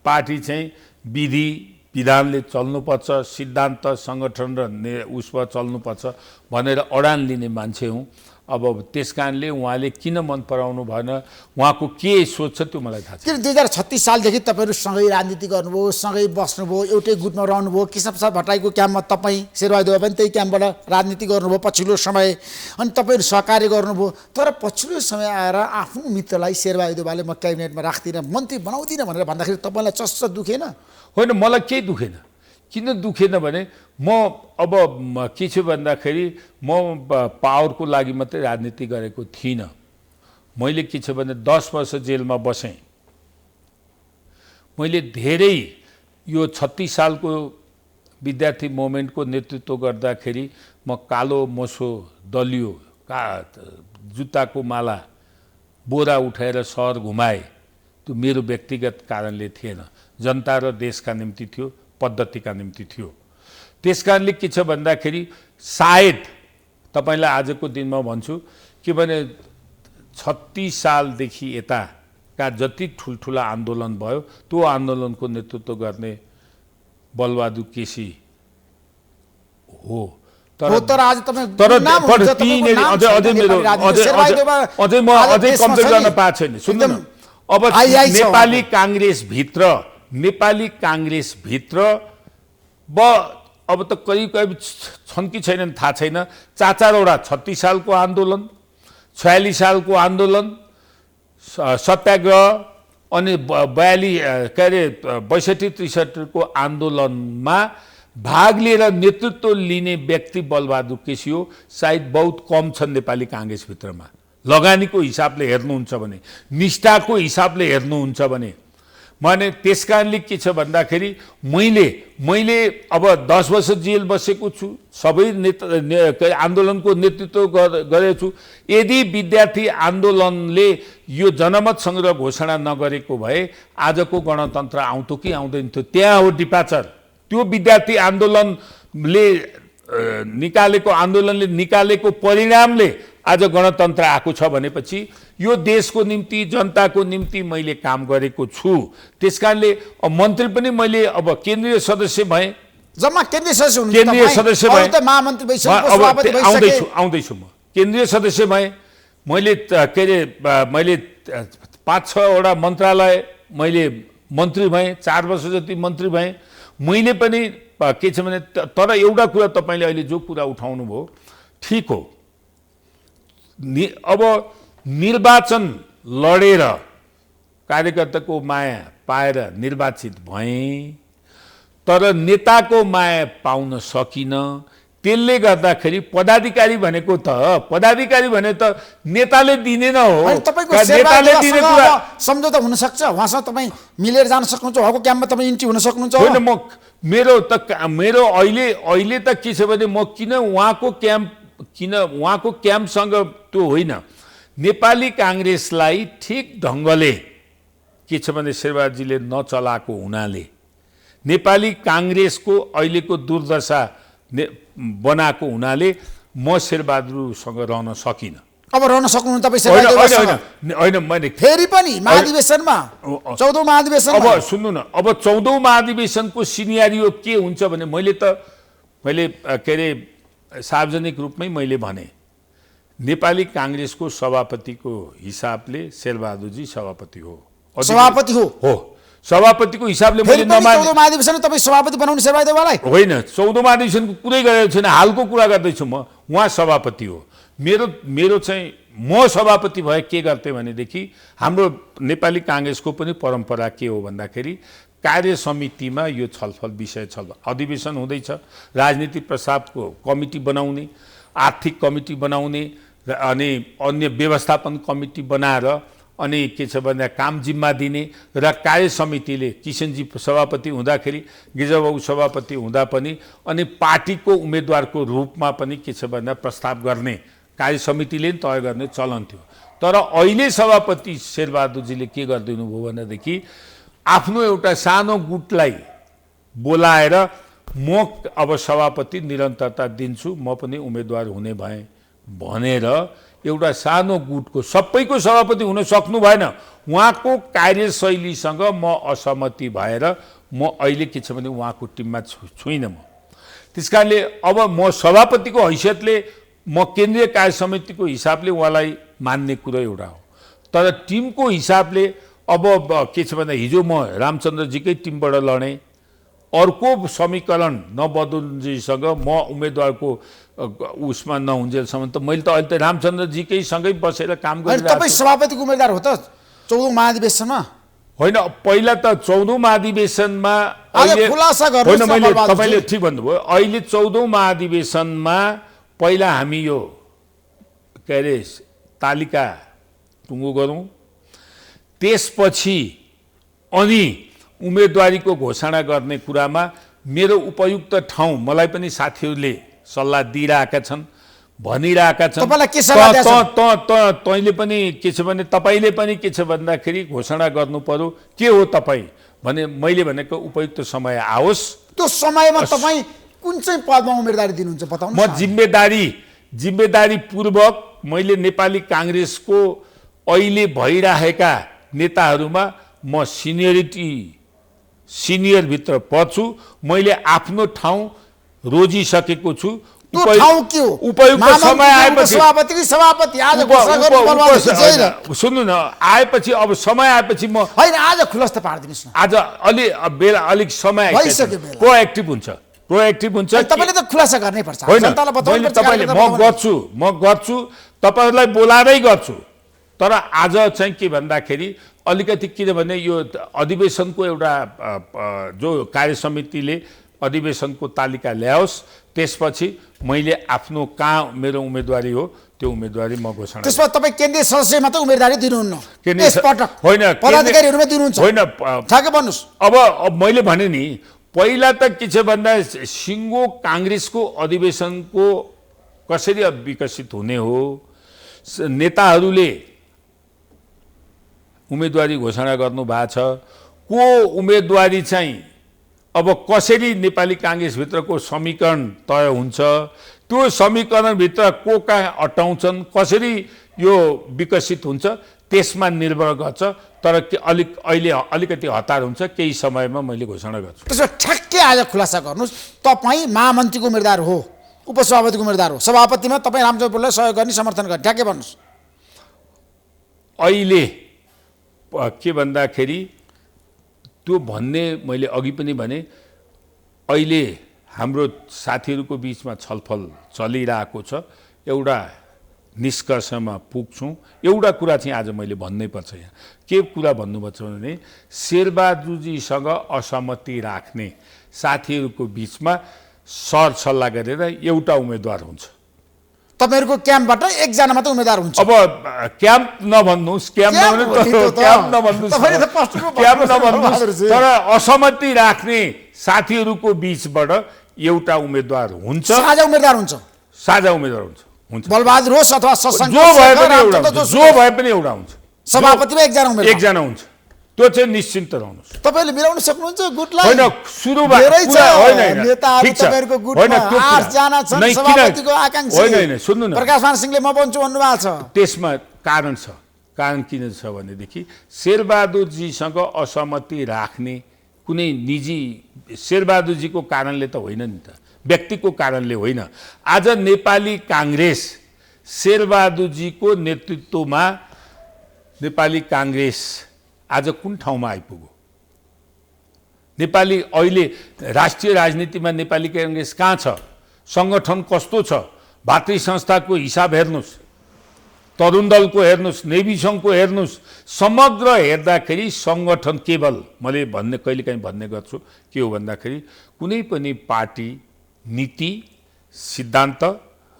पार्टी चाहिँ विधि विधानले चल्नुपर्छ, सिद्धान्त संगठन र उसमा चल्नुपर्छ भनेर अडान लिने मान्छे हुँ। अब त्यसकारणले उहाँले किन मन पराउनु भएन, उहाँको के सोच छ त्यो मलाई थाहा छैन। 2036 सालदेखि तपाईँहरू सँगै राजनीति गर्नुभयो, सँगै बस्नुभयो, एउटै गुटमा रहनुभयो। कृष्णप्रसाद भट्टराईको क्याम्पमा तपाईँ, शेरबहादुर पनि त्यही क्याम्पबाट राजनीति गर्नुभयो पछिल्लो समय, अनि तपाईँहरू सहकार्य गर्नुभयो। तर पछिल्लो समय आएर आफ्नो मित्रलाई शेरबहादुरले म क्याबिनेटमा राख्दिनँ, मन्त्री बनाउँदिनँ भनेर भन्दाखेरि तपाईँलाई चस्स दुखेन? होइन, मलाई केही दुखेन। किन दुखेन भने म अब के छ भन्दाखेरि म पावरको लागि मात्रै राजनीति गरेको थिइनँ। मैले के छ भने 10 वर्ष जेलमा बसेँ। मैले धेरै यो 36 सालको विद्यार्थी मोभमेन्टको नेतृत्व गर्दाखेरि म कालो मोसो दलियो जुत्ताको माला बोरा उठाएर सहर घुमाएँ। त्यो मेरो व्यक्तिगत कारणले थिएन, जनता र देशका निम्ति थियो, पद्धतिका निम्ति थियो। त्यसकारणले के छ भन्दाखेरि सायद तपाईलाई आजको दिनमा भन्छु के भने 36 सालदेखि यताका जति ठुलठुला आन्दोलन भयो त्यो आन्दोलनको नेतृत्व गर्ने बलबहादुर केसी हो। तर आज तपाईँ अझै म कम्प्लिट गर्न पाएको छैन। सुन्नु न, अब नेपाली काङ्ग्रेस भित्र अब त करिब छन् कि छैनन् थाहा छैन, 4-4वटा 36 सालको आन्दोलन, 46 सालको आन्दोलन, सत्याग्रह अनि 62-63 को आन्दोलनमा भाग लिएर नेतृत्व लिने व्यक्ति बलबहादुर केसी हो। सायद बहुत कम छन् नेपाली काङ्ग्रेसभित्रमा। लगानीको हिसाबले हेर्नुहुन्छ भने, निष्ठाको हिसाबले हेर्नुहुन्छ भने। माने त्यसकारणले के छ भन्दाखेरि मैले अब 10 वर्ष जेल बसेको छु, सबै आन्दोलनको नेतृत्व गरेको छु। यदि विद्यार्थी आन्दोलनले यो जनमत संग्रह घोषणा नगरेको भए आजको गणतन्त्र आउँथ्यो कि आउँदैन थियो? त्यहाँ हो डिपाचर। त्यो विद्यार्थी आन्दोलनले निकालेको परिणामले आज गणतन्त्र आएको छ भनेपछि यो देशको निम्ति, जनताको निम्ति मैले काम गरेको छु। त्यसकारणले मन्त्री पनि मैले अब केन्द्रीय सदस्य भएँ, जम्मा केन्द्रीय सदस्य भएँ, महामन्त्री भइसकेँ, आउँदैछु म केन्द्रीय सदस्य भएँ। मैले मैले 5-6वटा मन्त्रालय मैले मन्त्री भएँ, 4 वर्ष जति मन्त्री भएँ। मैले पनि के छ भने, तर एउटा कुरा तपाईँले अहिले जो कुरा उठाउनु भयो ठिक हो। अब निर्वाचन लडेर कार्यकर्ताको माया पाएर निर्वाचित भएँ, तर नेताको माया पाउन सकिनँ। त्यसले गर्दाखेरि पदाधिकारी भने त नेताले दिने न हो। नेताले दिने कुरा सम्झौता हुन सक्छ, उहाँसँग तपाईँ मिलेर जान सक्नुहुन्छ, उहाँको क्याम्पमा तपाईँ इन्ट्री हुन सक्नुहुन्छ। होइन, मेरो अहिले त के छ भने म किन उहाँको क्याम्पसँग त्यो होइन। नेपाली काङ्ग्रेसलाई ठिक ढङ्गले के छ भने शेरबहादुरजीले नचलाएको हुनाले नेपाली काङ्ग्रेसको अहिलेको दुर्दशा बनाएको हुनाले म शेरबहादुरसँग रहन सकिनँ। अब रहन सक्नुहुन्न तपाईँ शेरबहादुरसँग? होइन, मैले फेरि पनि महाधिवेशनमा 14औं महाधिवेशन। अब सुन्नु न, अब 14औं महाधिवेशनको सिनेरियो के हुन्छ भने मैले के अरे सार्वजनिक रूपमै मैले भने नेपाली काङ्ग्रेसको सभापतिको हिसाबले शेरबहादुरजी सभापति हो। सभापतिको हिसाबले मैले महाधिवेशन तपाईँ सभापति बनाउनु शेरबहादुरलाई? होइन, 14औं महाधिवेशनको कुरै गरेको छैन, हालको कुरा गर्दैछु म। उहाँ सभापति हो। मेरो चाहिँ म सभापति भए के गर्थेँ भनेदेखि हाम्रो नेपाली काङ्ग्रेसको पनि परम्परा के हो भन्दाखेरि कार्य समितिमा यो छलफल विषय अधिवेशन हुँदैछ, राजनीति प्रस्तावको कमिटी बनाउने, आर्थिक कमिटी बनाउने अनि अन्य व्यवस्थापन कमिटी बनाएर अनि के छ भने काम जिम्मा दिने र कार्य समितिले किशनजी सभापति हुँदाखेरि, गिरिजाबाबु सभापति हुँदा पनि अनि पार्टीको उम्मेदवारको रूपमा पनि के छ भने प्रस्ताव गर्ने कार्य समितिले तय गर्ने चलन थियो। तर अहिले सभापति शेरबहादुरजीले के गरिदिनु भयो भनेदेखि आफ्नो एउटा सानो गुटलाई बोलाएर म अब सभापति निरन्तरता दिन्छु, म पनि उम्मेदवार हुने भएँ भनेर एउटा सानो गुटको सबैको सभापति हुन सक्नु भएन। उहाँको कार्यशैलीसँग म असहमति भएर म अहिले के छ भने उहाँको टिममा छुइनँ म। त्यसकारणले अब म सभापतिको हैसियतले म केन्द्रीय कार्य समितिको हिसाबले उहाँलाई मान्ने कुरा एउटा हो, तर टिमको हिसाबले अब के छ भने हिजो म रामचन्द्रजीकै टिमबाट लडेँ, अर्को समीकरण नबदुलजीसँग म उम्मेदवारको उसमा नहुन्जेलसम्म त मैले त अहिले त रामचन्द्रजीकै सँगै बसेर काम गरिरहेको छु। तपाईँ सभापतिको उम्मेदवार हो त 14औं महाधिवेशनमा? होइन, पहिला त 14औं महाधिवेशनमा मैले तपाईँले ठिक भन्नुभयो। अहिले 14औं महाधिवेशनमा पहिला हामी यो के अरे तालिका टुङ्गो गरौँ, त्यसपछि अनि उम्मेदवारीको घोषणा गर्ने कुरामा मेरो उपयुक्त ठाउँ मलाई पनि साथीहरूले सल्लाह दिइरहेका छन्, भनिरहेका छन्। तैँले पनि के छ भने तपाईँले पनि के छ भन्दाखेरि घोषणा गर्नु पर्यो, के हो तपाईँ भने मैले भनेको उपयुक्त समय आओस्। त्यो समयमा तपाईँ कुन चाहिँ पदमा उम्मेदवारी दिनुहुन्छ बताउनु। म जिम्मेदारी पूर्वक मैले नेपाली काङ्ग्रेसको अहिले भइरहेका नेताहरूमा म सिनियर भित्र पर्छु। मैले आफ्नो ठाउँ रोजिसकेको छु। उपयुक्त समय आएपछि सुन्नु न, आएपछि अब समय आएपछि म होइन आज खुलस्त पारिदिनुहोस् न। आज अलिक समय प्रोएक्टिभ हुन्छ तपाईँले त खुलासा गर्नै पर्छ। म गर्छु तपाईँहरूलाई बोलाएरै गर्छु। तर आज चाहिँ के भन्दाखेरि अलिकति किनभने यो अधिवेशनको एउटा जो कार्य समितिले अधिवेशनको तालिका ल्याओस्, त्यसपछि मैले आफ्नो कहाँ मेरो उम्मेदवारी हो त्यो उम्मेदवारी म घोषणा। त्यसमा तपाईँ केन्द्रीय सदस्य मात्रै उम्मेदवारी दिनुहुन्न, होइन पदाधिकारीहरूमा दिनुहुन्छ होइन, ठ्याक्कै भन्नुहोस्। अब मैले भने नि पहिला त के छ भन्दा सिङ्गो काङ्ग्रेसको अधिवेशनको कसरी विकसित हुने हो, नेताहरूले उम्मेदवारी घोषणा गर्नु भएको छ। को उम्मेदवारी चाहिँ अब कसरी नेपाली काङ्ग्रेसभित्रको समीकरण तय हुन्छ, त्यो समीकरणभित्र को कहाँ अटाउँछन्, कसरी यो विकसित हुन्छ त्यसमा निर्भर गर्छ। तर अहिले अलिकति हतार हुन्छ, केही समयमा मैले घोषणा गर्छु। त्यसो ठ्याक्कै आज खुलासा गर्नुहोस्, तपाईँ महामन्त्रीको उम्मेदवार हो, उपसभापतिको उम्मेदवार हो, सभापतिमा तपाईँ रामचन्द्रलाई सहयोग गर्ने समर्थन गर्ने, ठ्याक्कै भन्नुहोस्। अहिले के भन्दाखेरि त्यो भन्ने मैले अघि पनि भने, अहिले हाम्रो साथीहरूको बिचमा छलफल चलिरहेको छ, एउटा निष्कर्षमा पुग्छौँ। एउटा कुरा चाहिँ आज मैले भन्नै पर्छ। यहाँ के कुरा भन्नुपर्छ भने शेरबहादुरजीसँग असहमति राख्ने साथीहरूको बिचमा सरसल्लाह गरेर एउटा उम्मेदवार हुन्छ। तपाईहरुको क्याम्पबाट एकजना मात्र उम्मेदवार हुन्छ। अब क्याम्प नभन्नुस्, तर असहमति राख्ने साथीहरूको बिचबाट एउटा उम्मेदवार हुन्छ, साझा उम्मेदवार हुन्छ। बलबहादुर होस् अथवा सशंक जो भए पनि एउटा हुन्छ। सभापतिमा एकजना हुन्छ। त्यो चाहिँ निश्चिन्त रहनुहोस्। तपाईले मिलाउन सक्नुहुन्छ गुटलाई? होइन, सुरुमा नेताहरु तपाईहरुको गुटमा 8 जना छन्, सभापतिको आकांक्षी। होइन, सुन्नु न, प्रकाशमान सिंहले म बन्छु भन्नु भएको छ। त्यसमा कारण छ। कारण किन छ भनेदेखि शेरबहादुरजीसँग असहमति राख्ने कुनै निजी शेरबहादुरजीको कारणले त होइन नि त, व्यक्तिको कारणले होइन। आज नेपाली काङ्ग्रेस शेरबहादुरजीको नेतृत्वमा नेपाली काङ्ग्रेस आज कुन ठाउँमा आइपुग्यो? नेपाली अहिले राष्ट्रिय राजनीतिमा नेपाली काङ्ग्रेस कहाँ छ? सङ्गठन कस्तो छ? भातृ संस्थाको हिसाब हेर्नुहोस्, तरुण दलको हेर्नुहोस्, नेभी सङ्घको हेर्नुहोस्। समग्र हेर्दाखेरि सङ्गठन केवल मैले कहिलेकाहीँ भन्ने गर्छु के हो भन्दाखेरि कुनै पनि पार्टी नीति, सिद्धान्त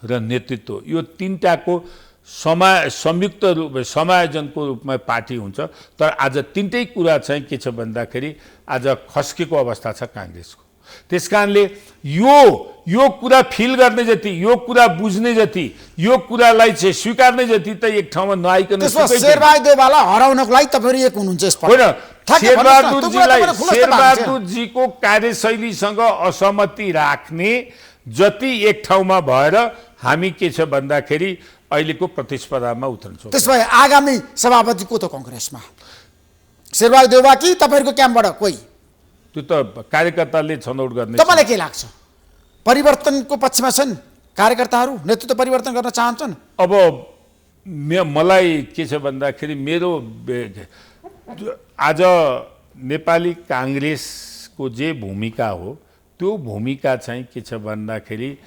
र नेतृत्व यो तीनटाको संयुक्त रूप समायोजनको रूपमा पार्टी हुन्छ। तर आज तीनटै कुरा चाहिँ के छ भन्दाखेरि आज खस्केको अवस्था छ काङ्ग्रेसको। त्यसकारणले यो कुरा फिल गर्ने जति, यो कुरा बुझ्ने जति, यो कुरालाई चाहिँ स्वीकार्ने जति त एक ठाउँमा नआइकन शेरबहादुरलाई हराउनको लागि तपाईहरु एक हुनुहुन्छ। होइन, शेरबहादुरजीको कार्यशैलीसँग असहमति राख्ने जति एक ठाउँमा भएर हामी के छ भन्दाखेरि अहिलेको प्रतिस्पर्धामा उत्रन्छौँ। त्यसो भए आगामी सभापति को त कांग्रेसमा शेरबहादुर देउवा कि तपाईहरुको क्याम्पबाट कोही? त्यो त कार्यकर्ताले छनौट गर्ने। तपाईलाई के लाग्छ? परिवर्तनको पक्षमा छन् कार्यकर्ताहरू, नेतृत्व परिवर्तन गर्न चाहन्छन्? अब मलाई के छ भन्दाखेरि मेरो आज नेपाली काङ्ग्रेसको जे भूमिका हो त्यो भूमिका चाहिँ के छ भन्दाखेरि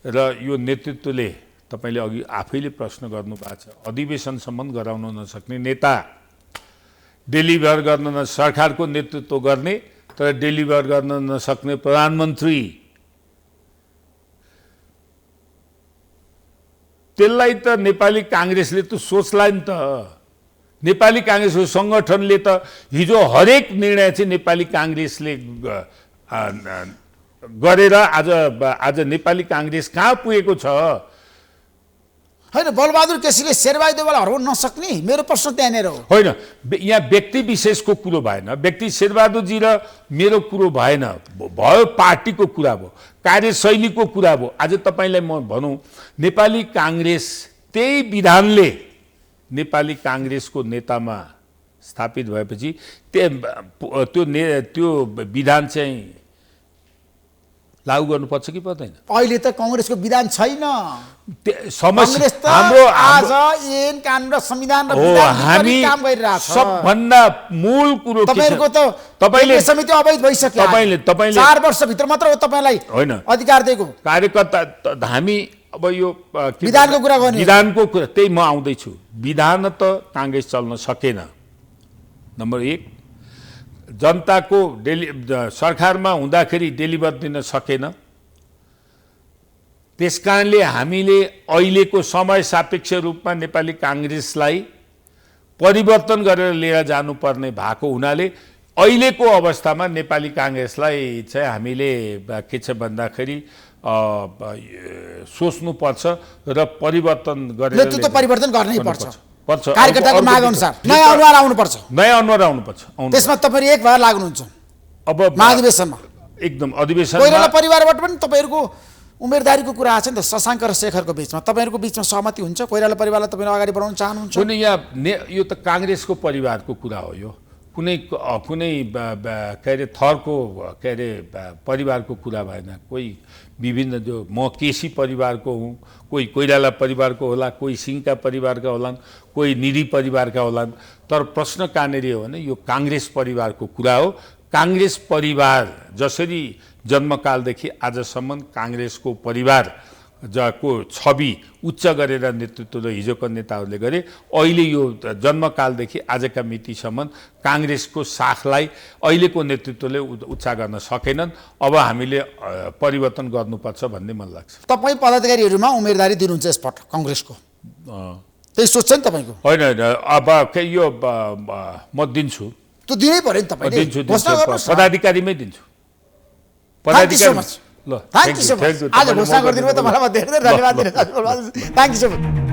र यो नेतृत्वले तपाईले अघि आफैले प्रश्न गर्नु भएको छ, अधिवेशनसम्म गराउन नसक्ने नेता, डेलिभर गर्न सरकारको नेतृत्व गर्ने तर डेलिभर गर्न नसक्ने प्रधानमन्त्री, त्यसलाई त नेपाली काङ्ग्रेसले त सोच्ला नि त। नेपाली काङ्ग्रेसको सङ्गठनले त हिजो हरेक निर्णय चाहिँ नेपाली काङ्ग्रेसले गरेर आज नेपाली काङ्ग्रेस कहाँ पुगेको छ? होइन बलबहादुर केसीले शेरबहादुर देउवालाई हराउन नसक्ने मेरो प्रश्न त्यहाँनिर हो। होइन, यहाँ व्यक्ति विशेषको कुरो भएन, व्यक्ति शेरबहादुरजी र मेरो कुरो भएन, भयो पार्टीको कुरा भयो, कार्यशैलीको कुरा भयो। आज तपाईँलाई म भनौँ, नेपाली काङ्ग्रेस त्यही विधानले नेपाली काङ्ग्रेसको नेतामा स्थापित भएपछि त्यो विधान चाहिँ लागू गर्नुपर्छ कि पर्दैन? अहिले त कांग्रेसको विधान छैन। समस्या हाम्रो आज ऐन कानुन र संविधान र विधान हामी काम गरिरहेछ। सबभन्दा मूल कुरो के छ? तपाईहरुको त तपाईले समिति अवैध भइसक्यो। तपाईले 4 वर्ष भित्र मात्र हो तपाईलाई होइन अधिकार दिएको। कार्यकर्ता हामी अब यो विधानको कुरा गर्ने, विधानको कुरा त्यही म आउँदै छु। विधान त कांग्रेस चल्न सकेन। नम्बर 1, जनताको सरकारमा हुँदाखेरि डेलिभर दिन सकेन। त्यसकारणले हामीले अहिलेको समय सापेक्ष रूपमा नेपाली कांग्रेसलाई परिवर्तन गरेर लिएर जानुपर्ने भएको हुनाले अहिलेको अवस्थामा नेपाली कांग्रेसलाई चाहिँ हामीले के छ भन्दाखेरि सोच्नुपर्छ र परिवर्तन गरेर नेतृत्व परिवर्तन गर्नै पर्छ। पर्छ। कार्यकर्ताको माग अनुसार नयाँ अनुहार आउनुपर्छ। नयाँ अनुहार आउनुपर्छ। त्यसमा तपाईहरु एक भएर लाग्नुहुन्छ अब महाधिवेशनमा। एकदम अधिवेशनमा कोइराला परिवारबाट पनि तपाईहरुको उम्मेदवारीको कुरा आछ नि त, शशाङ्क र शेखरको बीचमा। तपाईहरुको बीचमा सहमति हुन्छ? कोइराला परिवारलाई तपाईहरु अगाडि बढाउन चाहनुहुन्छ? कुनै यहाँ यो त कांग्रेसको परिवारको कुरा हो। यो कुनै के अरे थरको के अरे परिवारको कुरा भएन। कोही विभिन्न जो म केसी परिवारको हुँ, कोही कोइराला परिवारको होला, कोही सिंहका परिवारका होलान्, कोही निरी परिवारका होलान्। तर प्रश्न कहाँनिर हो भने यो कांग्रेस परिवारको कुरा हो। कांग्रेस परिवार जसरी जन्मकालदेखि आजसम्म कांग्रेसको परिवार को छवि उच्च गरेर नेतृत्व र हिजोको नेताहरूले गरे, अहिले यो जन्मकालदेखि आजका मितिसम्म कांग्रेसको शाखलाई अहिलेको नेतृत्वले उच्च गर्न सकेनन्। अब हामीले परिवर्तन गर्नुपर्छ भन्ने मन लाग्छ। तपाई पदाधिकारीहरुमा उम्मेदवारी दिनुहुन्छ यसपटक कांग्रेसको? त्यही सोच्छ नि तपाईको? होइन, अब यो म दिन्छु। त्यो दिनै पर्यो नि तपाईले। दिन्छु, पदाधिकारीमै दिन्छु। पदाधिकारी। ल थ्यांक यू सो मच। आज घोषणा गरिदिनु भयो, तपाईलाई म धेरै धेरै धन्यवाद दिन चाहन्छु। Thank you so much.